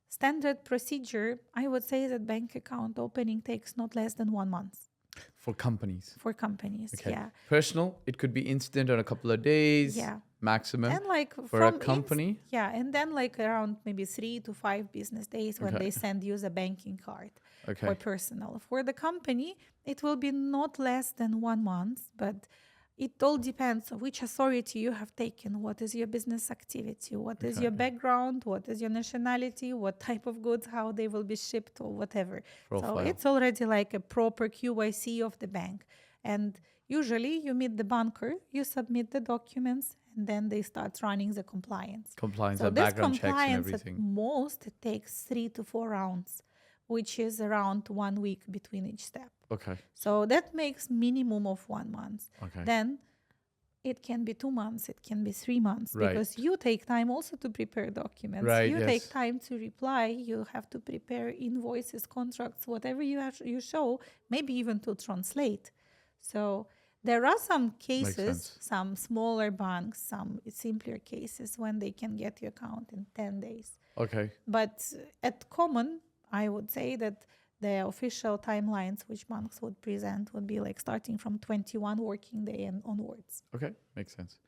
standard procedure, I would say that bank account opening takes not less than 1 month. For companies. For companies, Okay. yeah. Personal, it could be instant on a couple of days. Yeah. Maximum. And like for a company. and then like around maybe 3 to 5 business days when they send you the banking card. Okay. For personal. For the company, it will be not less than 1 month, but it all depends on which authority you have taken, what is your business activity, what is your background, what is your nationality, what type of goods, how they will be shipped or whatever. Profile. So it's already like a proper QYC of the bank. And usually you meet the banker, you submit the documents, and then they start running the compliance. Compliance, So and this background checks and compliance everything. at most it takes 3 to 4 rounds, which is around 1 week between each step. Okay. So that makes minimum of 1 month. Okay. Then it can be 2 months, it can be 3 months, Right. because you take time also to prepare documents. Right, You yes. take time to reply. You have to prepare invoices, contracts, whatever you show, maybe even to translate. So there are some cases, sense. some smaller banks, some simpler cases when they can get your account in 10 days. Okay. But at common, I would say that the official timelines which banks would present would be like starting from 21 working day and onwards. Okay. Makes sense.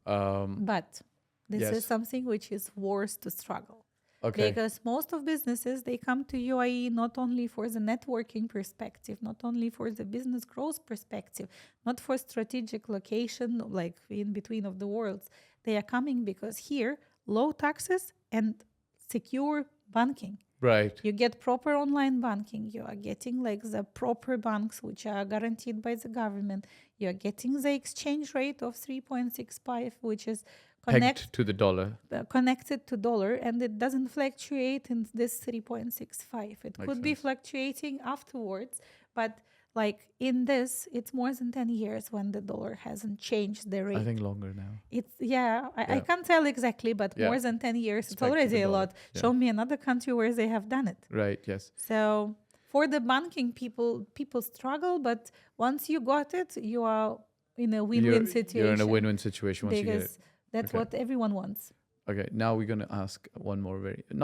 But this Yes. is something which is worse to struggle. Okay. Because most of businesses, they come to UAE not only for the networking perspective, not only for the business growth perspective, not for strategic location, like in between of the worlds. They are coming because here, low taxes and secure banking. Right. You get proper online banking. You are getting like the proper banks which are guaranteed by the government. You are getting the exchange rate of 3.65, which is Pegged to the dollar. connected to dollar, and it doesn't fluctuate in this 3.65. It could be sense. fluctuating afterwards, but like in this, it's more than 10 years when the dollar hasn't changed the rate. I think longer now. It's I can't tell exactly, but Yeah. more than 10 years, it's Back to already the a dollar. lot. Yeah. Show me another country where they have done it. Right. Yes. So for the banking people struggle, but once you got it, you are in a win-win situation. You're in a win-win situation once you get it. Because that's Okay. what everyone wants. Okay, now we're going to ask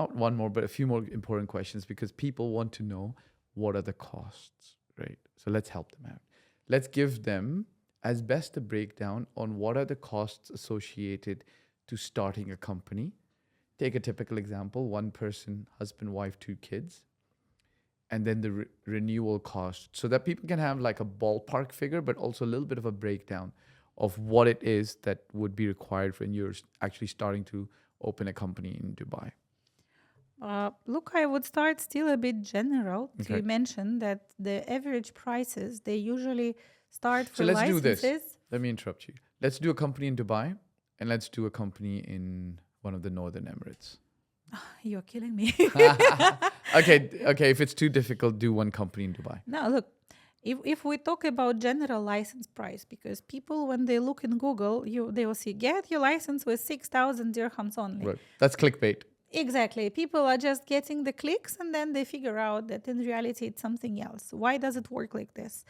not one more, but a few more important questions, because people want to know what are the costs, right? So let's help them out. Let's give them as best a breakdown on what are the costs associated to starting a company. Take a typical example, one person, husband, wife, 2 kids, and then the renewal cost, so that people can have like a ballpark figure, but also a little bit of a breakdown of what it is that would be required when you're actually starting to open a company in Dubai? Look, I would start still a bit general. Okay. You mentioned that the average prices, they usually start for So let's do licenses. this. Let me interrupt you. Let's do a company in Dubai and let's do a company in one of the Northern Emirates. You're killing me. Okay. If it's too difficult, do one company in Dubai. Now, look, if we talk about general license price, because people, when they look in Google, they will see, get your license with 6,000 dirhams only. Right. That's clickbait. Exactly. People are just getting the clicks and then they figure out that in reality it's something else. Why does it work like this?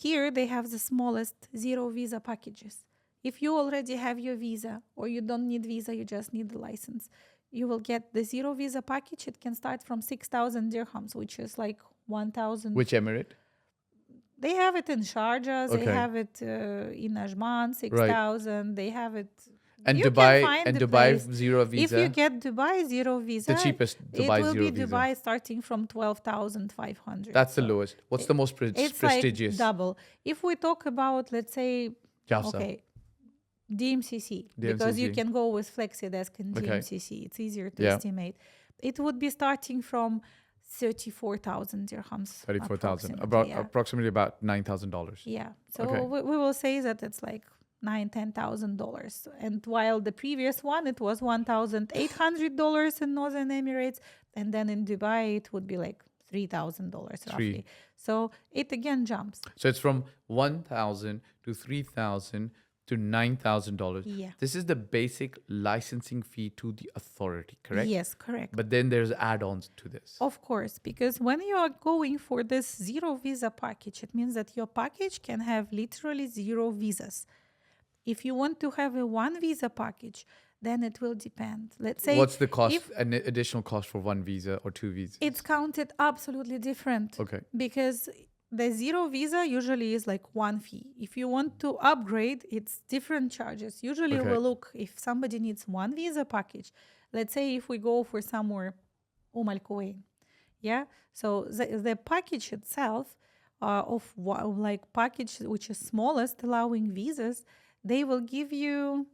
Here they have the smallest zero visa packages. If you already have your visa or you don't need visa, you just need the license, you will get the zero visa package. It can start from 6,000 dirhams, which is like 1,000. Which emirate? They have it in Sharjah. They Okay. have it in Ajman, 6,000. They have it. And You can Dubai find and the Dubai place. zero visa. If you get Dubai zero visa, the cheapest Dubai it will zero be visa. Dubai starting from 12,500. That's the lowest. What's the most It's prestigious? like double. If we talk about, let's say, Jafsa. okay, DMCC, because you DMCC. can go with FlexiDesk in Okay. DMCC. It's easier to Yeah. estimate. It would be starting from 34,000 dirhams. 34,000. approximately, Approximately about $9,000. Yeah. So Okay. we will say that it's like $10,000. And while the previous one, it was $1,800 in Northern Emirates. And then in Dubai, it would be like $3,000 roughly. So it again jumps. So it's from 1,000 to 3,000 to $9,000. Yeah. This is the basic licensing fee to the authority, correct? Yes, correct. But then there's add-ons to this. Of course, because when you are going for this zero visa package, it means that your package can have literally zero visas. If you want to have a one visa package, then it will depend. Let's say What's the cost, if an additional cost for one visa or two visas? it's counted absolutely different. Okay. Because the zero visa usually is like one fee. If you want to upgrade, it's different charges. Usually Okay. we look if somebody needs one visa package. Let's say if we go for somewhere, Al Kuwain, yeah. So the package itself like package which is smallest, allowing visas, they will give you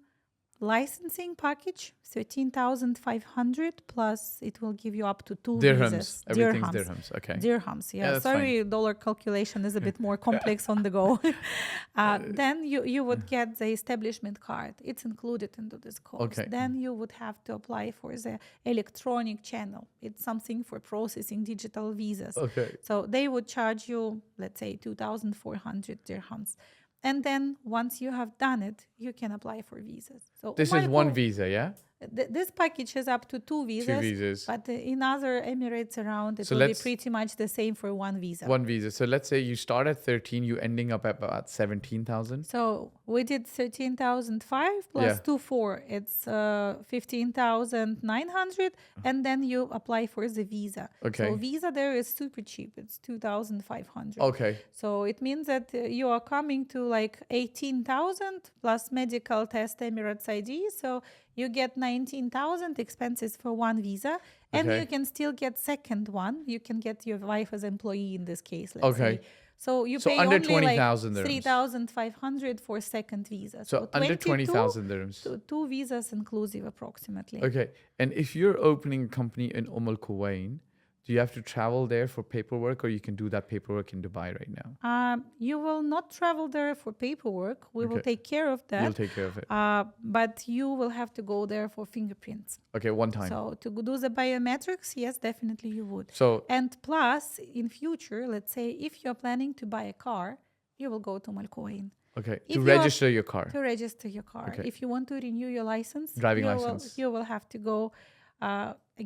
licensing package 13,500 plus it will give you up to two Dirhams. visas. Everything's dirhams. Okay. Dirhams, Yeah, yeah. that's Sorry, dollar calculation is a bit more complex on the go. Then you would get the establishment card. It's included into this cost. Okay. Then you would have to apply for the electronic channel. It's something for processing digital visas. Okay. So they would charge you, let's say, 2,400 dirhams. And then once you have done it, you can apply for visas. So This is one visa, yeah? This package is up to two visas. Two visas. But in other Emirates around, it So will be let's- pretty much the same for one visa. One visa. So let's say you start at 13, you ending up at about 17,000. So we did 13,500 plus Yeah. 2,400. It's 15,900. And then you apply for the visa. Okay. So visa there is super cheap. It's 2,500. Okay. So it means that you are coming to like 18,000 plus medical test Emirates ID. So you get 19,000 expenses for one visa, and Okay. you can still get second one. You can get your wife as employee in this case. Let's Okay. say. So you So pay under only 20,000 like dirhams. 3,500 for second visa. So under 20,000 dirhams. Two visas inclusive approximately. Okay. And if you're opening a company in Al Kuwain, do you have to travel there for paperwork, or you can do that paperwork in Dubai right now? You will not travel there for paperwork. We will Okay. take care of that. We'll take care of it. But you will have to go there for fingerprints. Okay, one time. So to do the biometrics, yes, definitely you would. So And plus, in future, let's say if you're planning to buy a car, you will go to Al Kuwain okay, if to you are- register your car. to register your car. Okay. If you want to renew your license, Driving you license. you will have to go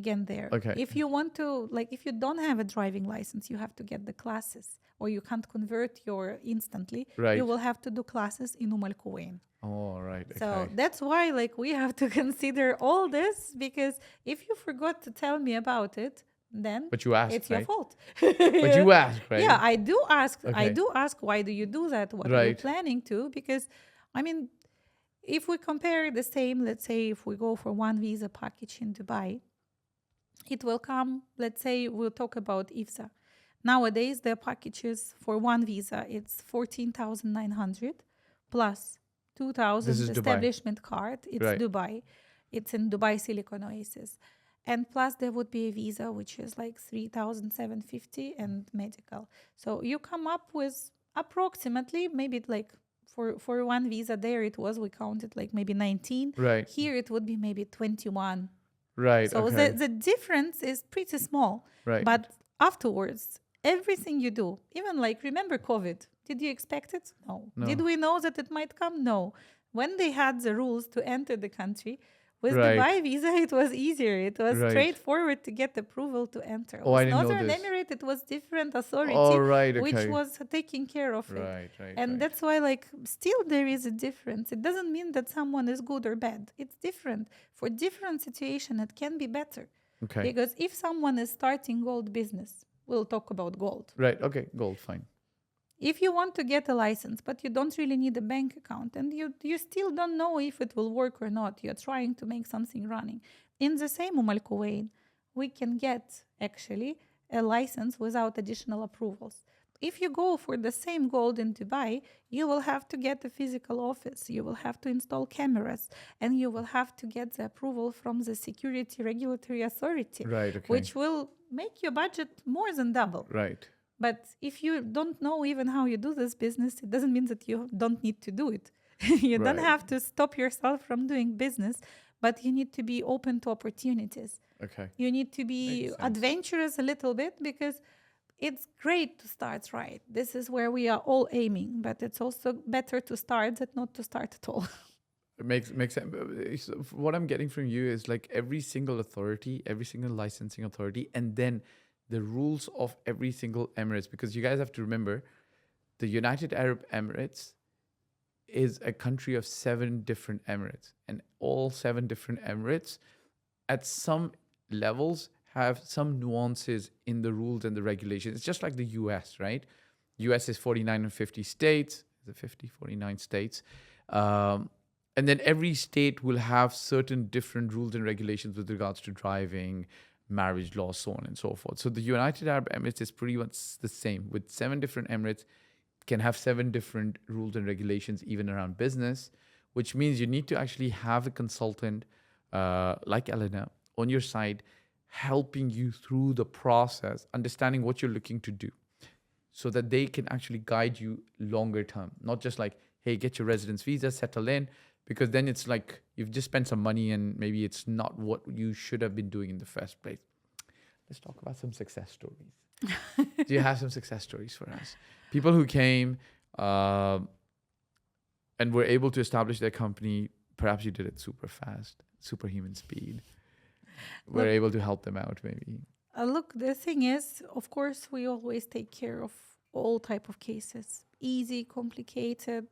again there. Okay. If you want to, like, if you don't have a driving license, you have to get the classes, or you can't convert your instantly. Right. You will have to do classes in Al Kuwain. Oh, right. Okay. So that's why, like, we have to consider all this, because if you forgot to tell me about it, then But you asked, it's your right? fault. But you asked, right? Yeah, I do ask. I Okay. do ask, why do you do that? What are you Right. planning to? Because, I mean, if we compare the same, let's say if we go for one visa package in Dubai, it will come, let's say we'll talk about IFSA. Nowadays, the packages for one visa, it's 14,900 plus 2,000 This is Dubai. establishment card. It's Right. Dubai. It's in Dubai Silicon Oasis. And plus there would be a visa, which is like 3,750 and medical. So you come up with approximately maybe like for one visa there it was, we counted like maybe 19. Right. Here it would be maybe 21. Right. So Okay. the difference is pretty small. Right. But afterwards, everything you do, even like remember COVID, did you expect it? No. No. Did we know that it might come? No. When they had the rules to enter the country, with Right. Dubai visa, it was easier. It was Right. straightforward to get approval to enter. Oh, I With didn't know Northern this. Emirate, it was different authority, Oh, right. which Okay. was taking care of it. Right. Right. And right. that's why, like, still there is a difference. It doesn't mean that someone is good or bad. It's different. For different situation, it can be better. Okay. Because if someone is starting gold business, we'll talk about gold. Right. Okay. Gold. Fine. If you want to get a license, but you don't really need a bank account and you still don't know if it will work or not, you're trying to make something running. In the same way, we can get actually a license without additional approvals. If you go for the same gold in Dubai, you will have to get a physical office, you will have to install cameras, and you will have to get the approval from the security regulatory authority, Right. Okay. which will make your budget more than double. Right. But if you don't know even how you do this business, it doesn't mean that you don't need to do it. You don't Right. have to stop yourself from doing business, but you need to be open to opportunities. Okay. You need to be Makes sense. adventurous a little bit because it's great to start right. This is where we are all aiming, but it's also better to start than not to start at all. It makes sense. So what I'm getting from you is like every single authority, every single licensing authority, and then the rules of every single Emirates. Because you guys have to remember, the United Arab Emirates is a country of 7 different Emirates, and all 7 different Emirates, at some levels, have some nuances in the rules and the regulations. It's just like the US, right? US is 49 and 50 states. Is it 50, 49 states? And then every state will have certain different rules and regulations with regards to driving, marriage law, so on and so forth. So the United Arab Emirates is pretty much the same, with 7 different Emirates, can have 7 different rules and regulations even around business, which means you need to actually have a consultant like Elena on your side, helping you through the process, understanding what you're looking to do, so that they can actually guide you longer term. Not just like, hey, get your residence visa, settle in, because then it's like you've just spent some money and maybe it's not what you should have been doing in the first place. Let's talk about some success stories. Do you have some success stories for us? People who came and were able to establish their company, perhaps you did it super fast, superhuman speed. We're able to help them out maybe. Look, the thing is, of course, we always take care of all type of cases. Easy, complicated,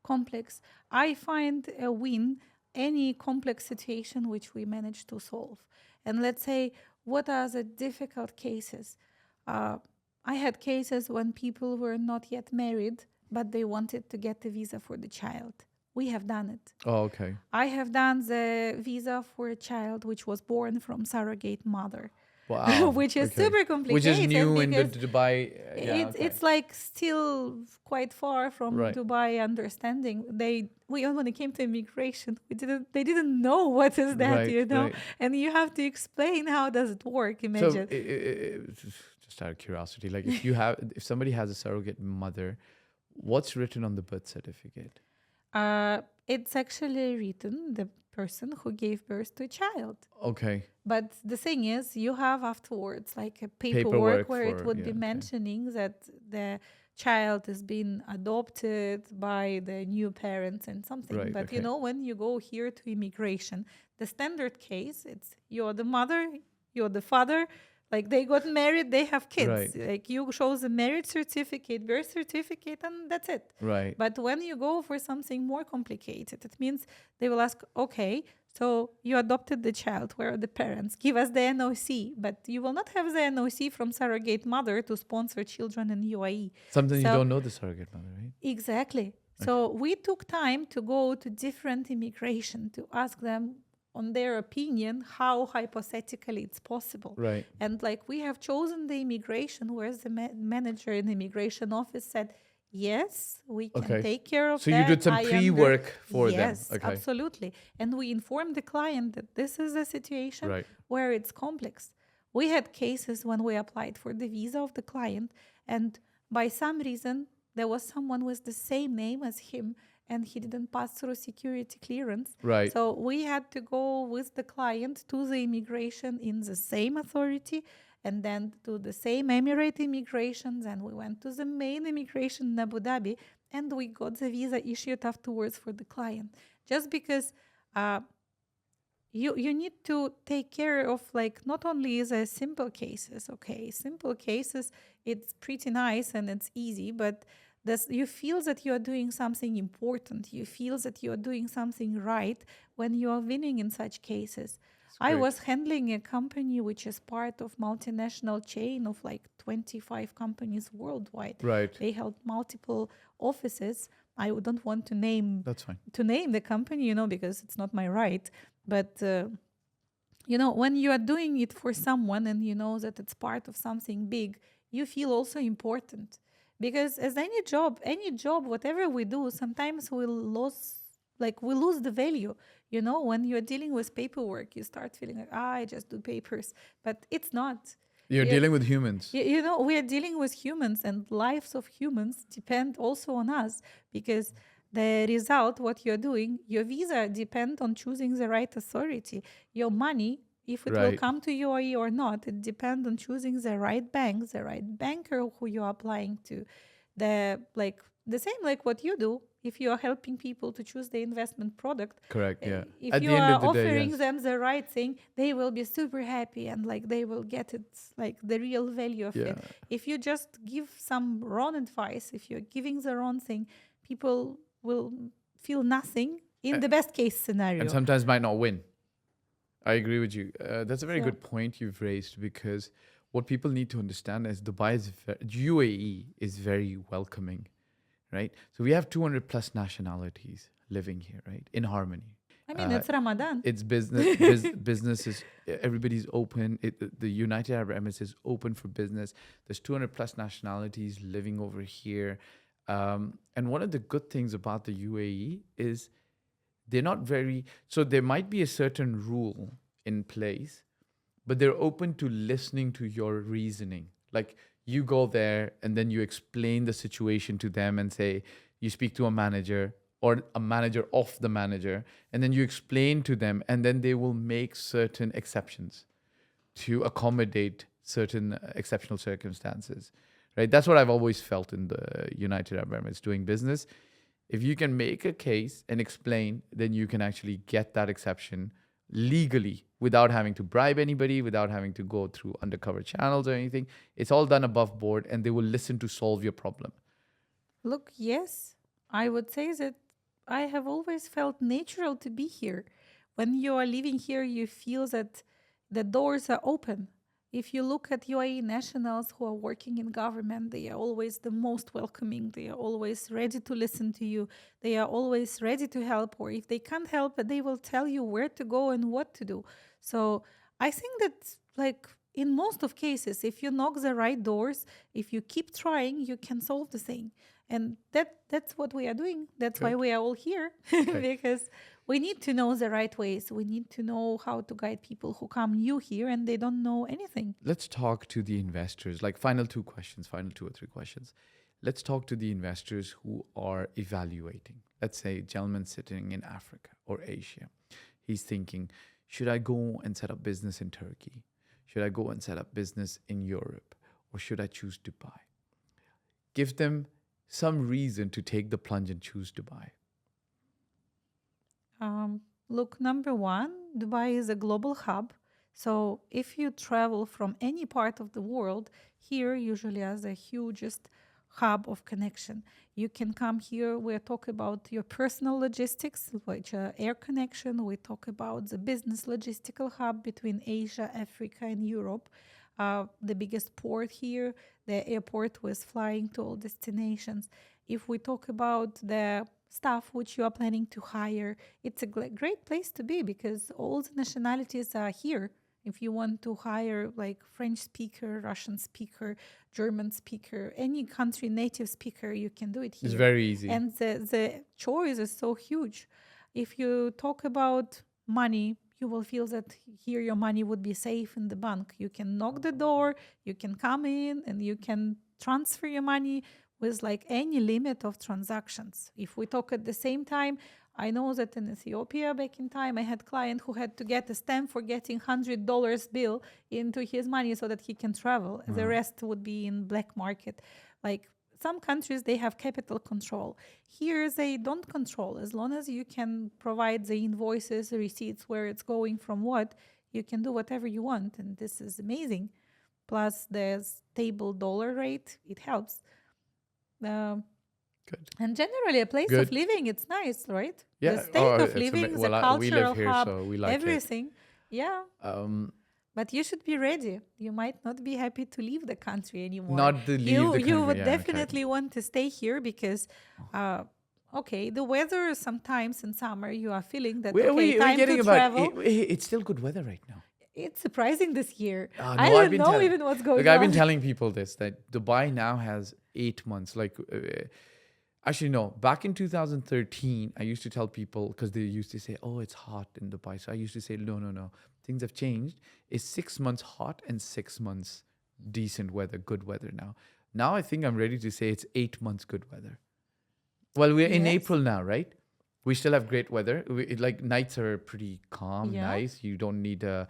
complex. I find a win any complex situation which we manage to solve. And let's say, what are the difficult cases? I had cases when people were not yet married, but they wanted to get a visa for the child. We have done it. Oh, okay. I have done the visa for a child which was born from surrogate mother. Wow. Which is okay. super complicated. Which is new in the because Dubai. it's like still quite far from Right. Dubai understanding. We when it came to immigration, they didn't know what is that, Right, you know, right. and you have to explain how does it work. So, Imagine. just out of curiosity, like if somebody has a surrogate mother, what's written on the birth certificate? It's actually written the person who gave birth to a child. Okay. But the thing is, you have afterwards like a paperwork Paperwork where it for- would yeah, be okay. mentioning that the child is being adopted by the new parents and something. Right, But you okay. know, when you go here to immigration, the standard case, it's you're the mother, you're the father. Like they got married, they have kids. Right. Like you show the marriage certificate, birth certificate, and that's it. Right. But when you go for something more complicated, it means they will ask, okay, so you adopted the child, where are the parents? Give us the NOC. But you will not have the NOC from surrogate mother to sponsor children in UAE. Something you So- don't know the surrogate mother, right? Exactly. So we took time to go to different immigration to ask them on their opinion how hypothetically it's possible. Right. And like we have chosen the immigration where the manager in the immigration office said, Yes, we can Okay. take care of So you that. did some pre-work for them. Yes, Okay. absolutely. And we inform the client that this is a situation Right. where it's complex. We had cases when we applied for the visa of the client, and by some reason, there was someone with the same name as him, and he didn't pass through security clearance. Right. So we had to go with the client to the immigration in the same authority and then to the same Emirate immigrations. And we went to the main immigration in Abu Dhabi and we got the visa issued afterwards for the client. Just because uh, you need to take care of like not only the simple cases, okay, simple cases, it's pretty nice and it's easy, but this, you feel that you are doing something important, you feel that you are doing something right when you are winning in such cases. It's I great. was handling a company which is part of multinational chain of like 25 companies worldwide. Right. They held multiple offices. I don't want to name That's fine. the company, because it's not my right. But when you are doing it for someone and you know that it's part of something big, you feel also important. Because as any job, whatever we do, sometimes we lose the value. When you're dealing with paperwork, you start feeling like, I just do papers, but it's not. You're Yeah, dealing with humans. we are dealing with humans, and lives of humans depend also on us, because the result, what you're doing, your visa depend on choosing the right authority. Your money, if it will Right. come to UAE or not, it depends on choosing the right bank, the right banker who you're applying to. The same like what you do. If you are helping people to choose the investment product, Correct. Yeah. if At you the end are of the day, offering yes. them the right thing, they will be super happy and like they will get it, like the real value of Yeah. it. If you just give some wrong advice, if you're giving the wrong thing, people will feel nothing in the best case And scenario. sometimes might not win. I agree with you. That's a very So- good point you've raised, because what people need to understand is UAE is very welcoming, right? So we have 200 plus nationalities living here, right? In harmony. I mean, it's Ramadan. It's businesses, everybody's open. The United Arab Emirates is open for business. There's 200 plus nationalities living over here. And one of the good things about the UAE is they're not very, so there might be a certain rule in place, but they're open to listening to your reasoning. Like you go there and then you explain the situation to them and say, you speak to a manager or a manager of the manager, and then you explain to them, and then they will make certain exceptions to accommodate certain exceptional circumstances, right? That's what I've always felt in the United Arab Emirates doing business. If you can make a case and explain, then you can actually get that exception legally without having to bribe anybody, without having to go through undercover channels or anything. It's all done above board, and they will listen to solve your problem. Look, yes, I would say that I have always felt natural to be here. When you are living here, you feel that the doors are open. If you look at UAE nationals who are working in government, they are always the most welcoming. They are always ready to listen to you. They are always ready to help. Or if they can't help, they will tell you where to go and what to do. So I think that, like, in most of cases, if you knock the right doors, if you keep trying, you can solve the thing. And that's what we are doing. That's why Good. we are all here, because we need to know the right ways. We need to know how to guide people who come new here and they don't know anything. Let's talk to the investors, like final two or three questions. Let's talk to the investors who are evaluating. Let's say a gentleman sitting in Africa or Asia. He's thinking, should I go and set up business in Turkey? Should I go and set up business in Europe? Or should I choose Dubai? Give them some reason to take the plunge and choose Dubai. Look, number one, Dubai is a global hub. So if you travel from any part of the world, here usually as the hugest hub of connection. You can come here. We talk about your personal logistics, which are air connection. We talk about the business logistical hub between Asia, Africa, and Europe. The biggest port here, the airport with flying to all destinations. If we talk about the staff which you are planning to hire, it's a great place to be because all the nationalities are here. If you want to hire like French speaker, Russian speaker, German speaker, any country native speaker, you can do it here. It's very easy. And the choice is so huge. If you talk about money, you will feel that here your money would be safe in the bank. You can knock the door, you can come in, and you can transfer your money with like any limit of transactions. If we talk at the same time, I know that in Ethiopia back in time, I had client who had to get a stamp for getting $100 bill into his money so that he can travel. The rest would be in black market. Like some countries, they have capital control. Here, they don't control. As long as you can provide the invoices, the receipts, where it's going from what, you can do whatever you want. And this is amazing. Plus the stable dollar rate, it helps. Good. And generally, a place of living, it's nice, right? Yeah. The state of living, the cultural we live here, hub, so we like everything. Yeah. it. But you should be ready. You might not be happy to leave the country anymore. Not to leave the country. You would yeah, definitely want to stay here because, the weather sometimes in summer you are feeling that time to travel. It's still good weather right now. It's surprising this year. No, I don't know even what's going on. I've been telling people this, that Dubai now has 8 months. Actually, no. Back in 2013, I used to tell people, because they used to say, oh, it's hot in Dubai. So I used to say, no. Things have changed. It's 6 months hot and 6 months decent weather, good weather now. Now I think I'm ready to say it's 8 months good weather. Well, we're in April now, right? We still have great weather. Nights are pretty calm, nice. You don't need a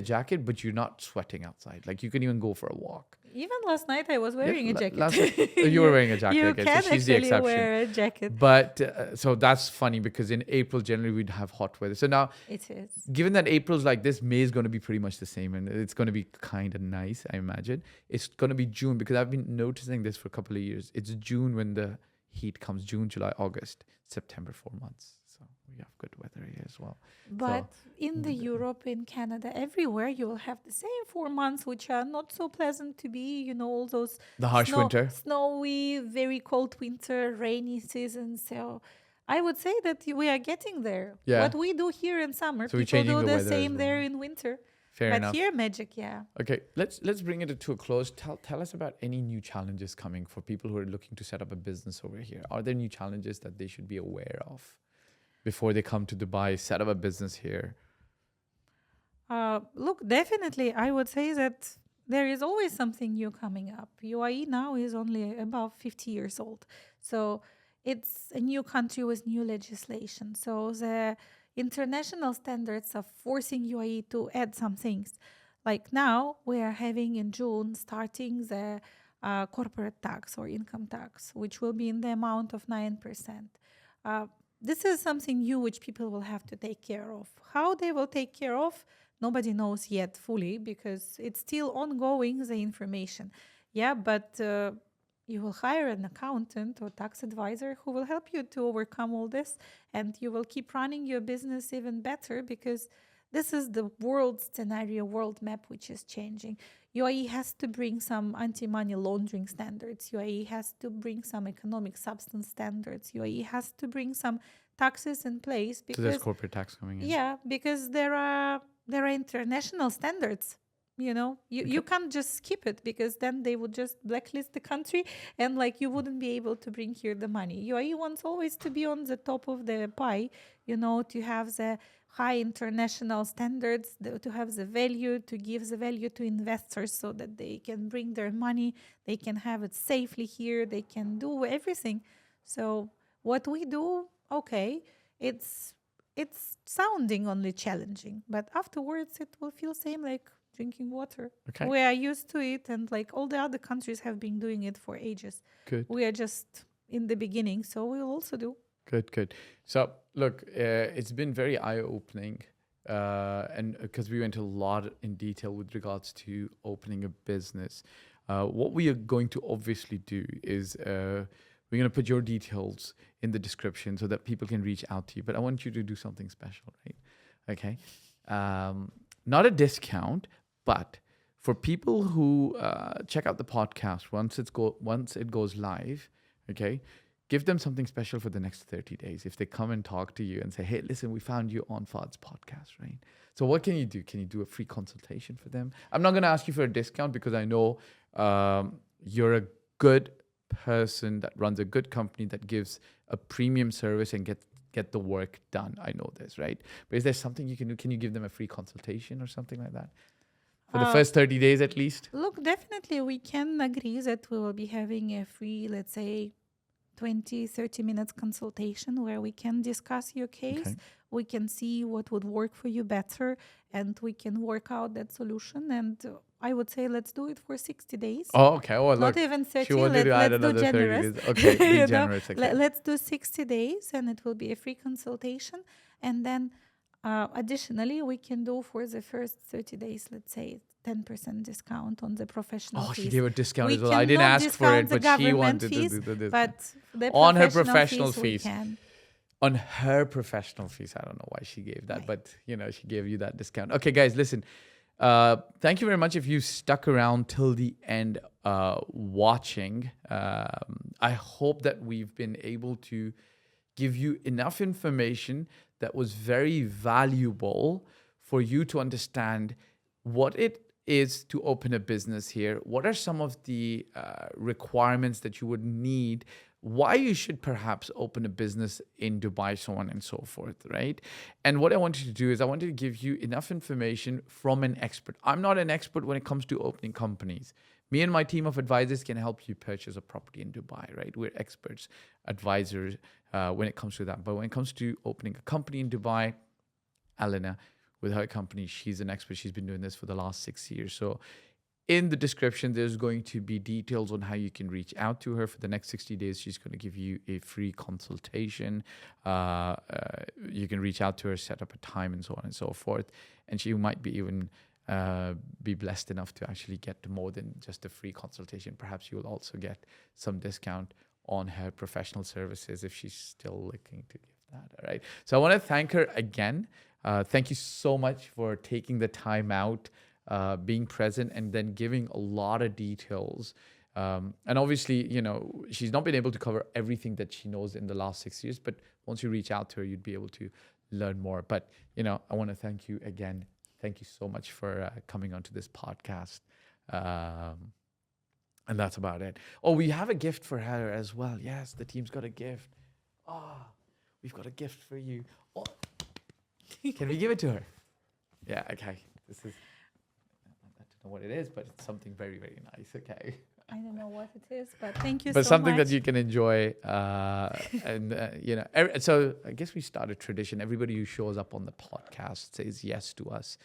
jacket, but you're not sweating outside. Like you can even go for a walk. Even last night I was wearing a jacket. You were wearing a jacket. You okay, can so she's the actually exception. wear a jacket. But so that's funny because in April generally we'd have hot weather. So now it is. Given that April's like this, May is going to be pretty much the same, and it's going to be kind of nice. I imagine it's going to be June because I've been noticing this for a couple of years. It's June when the heat comes. June, July, August, September, 4 months. So we have good weather here as well. But in the Europe, in Canada, everywhere you will have the same 4 months, which are not so pleasant to be. All those the harsh winter, snowy, very cold winter, rainy season. So I would say that we are getting there. Yeah. What we do here in summer, so people do the well. same there in winter. Fair but enough. Here, magic, yeah. Okay, let's bring it to a close. Tell us about any new challenges coming for people who are looking to set up a business over here. Are there new challenges that they should be aware of before they come to Dubai, set up a business here? Look, definitely, I would say that there is always something new coming up. UAE now is only about 50 years old. So it's a new country with new legislation. So the international standards are forcing UAE to add some things. Like now, we are having in June starting the corporate tax or income tax, which will be in the amount of 9%. This is something new which people will have to take care of. How they will take care of, nobody knows yet fully because it's still ongoing, the information. Yeah, but you will hire an accountant or tax advisor who will help you to overcome all this, and you will keep running your business even better because this is the world scenario, world map, which is changing. UAE has to bring some anti-money laundering standards. UAE has to bring some economic substance standards. UAE has to bring some taxes in place because so there's corporate tax coming in. Yeah, because there are international standards. You can't just skip it because then they would just blacklist the country and you wouldn't be able to bring here the money. UAE wants always to be on the top of the pie, to have the high international standards, to have the value, to give the value to investors so that they can bring their money, they can have it safely here, they can do everything. So what we do, okay, it's sounding only challenging, but afterwards it will feel same like drinking water. Okay. We are used to it, and all the other countries have been doing it for ages. Good. We are just in the beginning, so we will also do. Good. So look, it's been very eye-opening, and because we went a lot in detail with regards to opening a business. What we are going to obviously do is we're going to put your details in the description so that people can reach out to you. But I want you to do something special, right? Okay. Not a discount, but for people who check out the podcast once it goes live, okay, give them something special for the next 30 days. If they come and talk to you and say, hey, listen, we found you on Fahd's podcast, right? So what can you do? Can you do a free consultation for them? I'm not going to ask you for a discount because I know you're a good person that runs a good company that gives a premium service and get the work done. I know this, right? But is there something you can do? Can you give them a free consultation or something like that? For the first 30 days at least? Look, definitely we can agree that we will be having a free, let's say, 20-30 minutes consultation where we can discuss your case. Okay. We can see what would work for you better, and we can work out that solution. And I would say let's do it for 60 days. Oh, okay. Oh, Not look, even 30. she wanted to add Let's do another 30 generous. days. Okay, be You know, generous. Okay. Let's do 60 days, and it will be a free consultation. And then additionally, we can do for the first 30 days, let's say, 10% discount on the professional fees. Oh, she gave a discount We as well. I didn't cannot ask for it, discount the but she government wanted fees, to do this. But the On her professional professional we fees. can. On her professional fees. I don't know why she gave that, Right. but she gave you that discount. Okay, guys, listen. Thank you very much if you stuck around till the end watching. I hope that we've been able to give you enough information that was very valuable for you to understand what it is to open a business here. What are some of the requirements that you would need? Why you should perhaps open a business in Dubai, so on and so forth, right? And what I wanted to do is I wanted to give you enough information from an expert. I'm not an expert when it comes to opening companies. Me and my team of advisors can help you purchase a property in Dubai, right? We're experts, advisors when it comes to that. But when it comes to opening a company in Dubai, Elena, with her company, she's an expert. She's been doing this for the last 6 years. So in the description, there's going to be details on how you can reach out to her for the next 60 days. She's going to give you a free consultation. You can reach out to her, set up a time, and so on and so forth. And she might be even be blessed enough to actually get more than just a free consultation. Perhaps you will also get some discount on her professional services if she's still looking to give that. All right. So I want to thank her again. Thank you so much for taking the time out, being present, and then giving a lot of details. And obviously, she's not been able to cover everything that she knows in the last 6 years, but once you reach out to her, you'd be able to learn more. But, I want to thank you again. Thank you so much for coming onto this podcast. And that's about it. Oh, we have a gift for her as well. Yes, the team's got a gift. Oh, we've got a gift for you. Oh. Can we give it to her? Yeah, okay. This is, I don't know what it is, but it's something very, very nice. Okay. I don't know what it is, but thank you so But much. something that you can enjoy. So I guess we start a tradition. Everybody who shows up on the podcast says yes to us.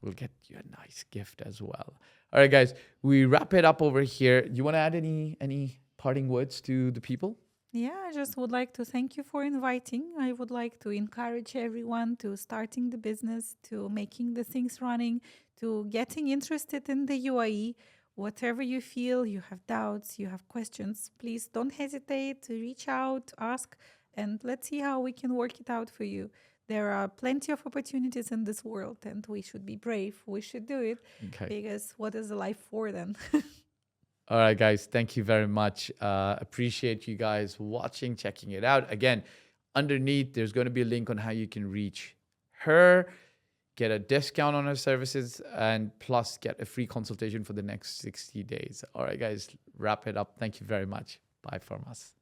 We'll get you a nice gift as well. All right, guys, we wrap it up over here. You want to add any parting words to the people? Yeah, I just would like to thank you for inviting. I would like to encourage everyone to starting the business, to making the things running, to getting interested in the UAE. Whatever you feel, you have doubts, you have questions, please don't hesitate to reach out, ask, and let's see how we can work it out for you. There are plenty of opportunities in this world, and we should be brave. We should do it, because what is the life for then? All right, guys. Thank you very much. Appreciate you guys watching, checking it out. Again, underneath, there's going to be a link on how you can reach her, get a discount on her services, and plus get a free consultation for the next 60 days. All right, guys, wrap it up. Thank you very much. Bye from us.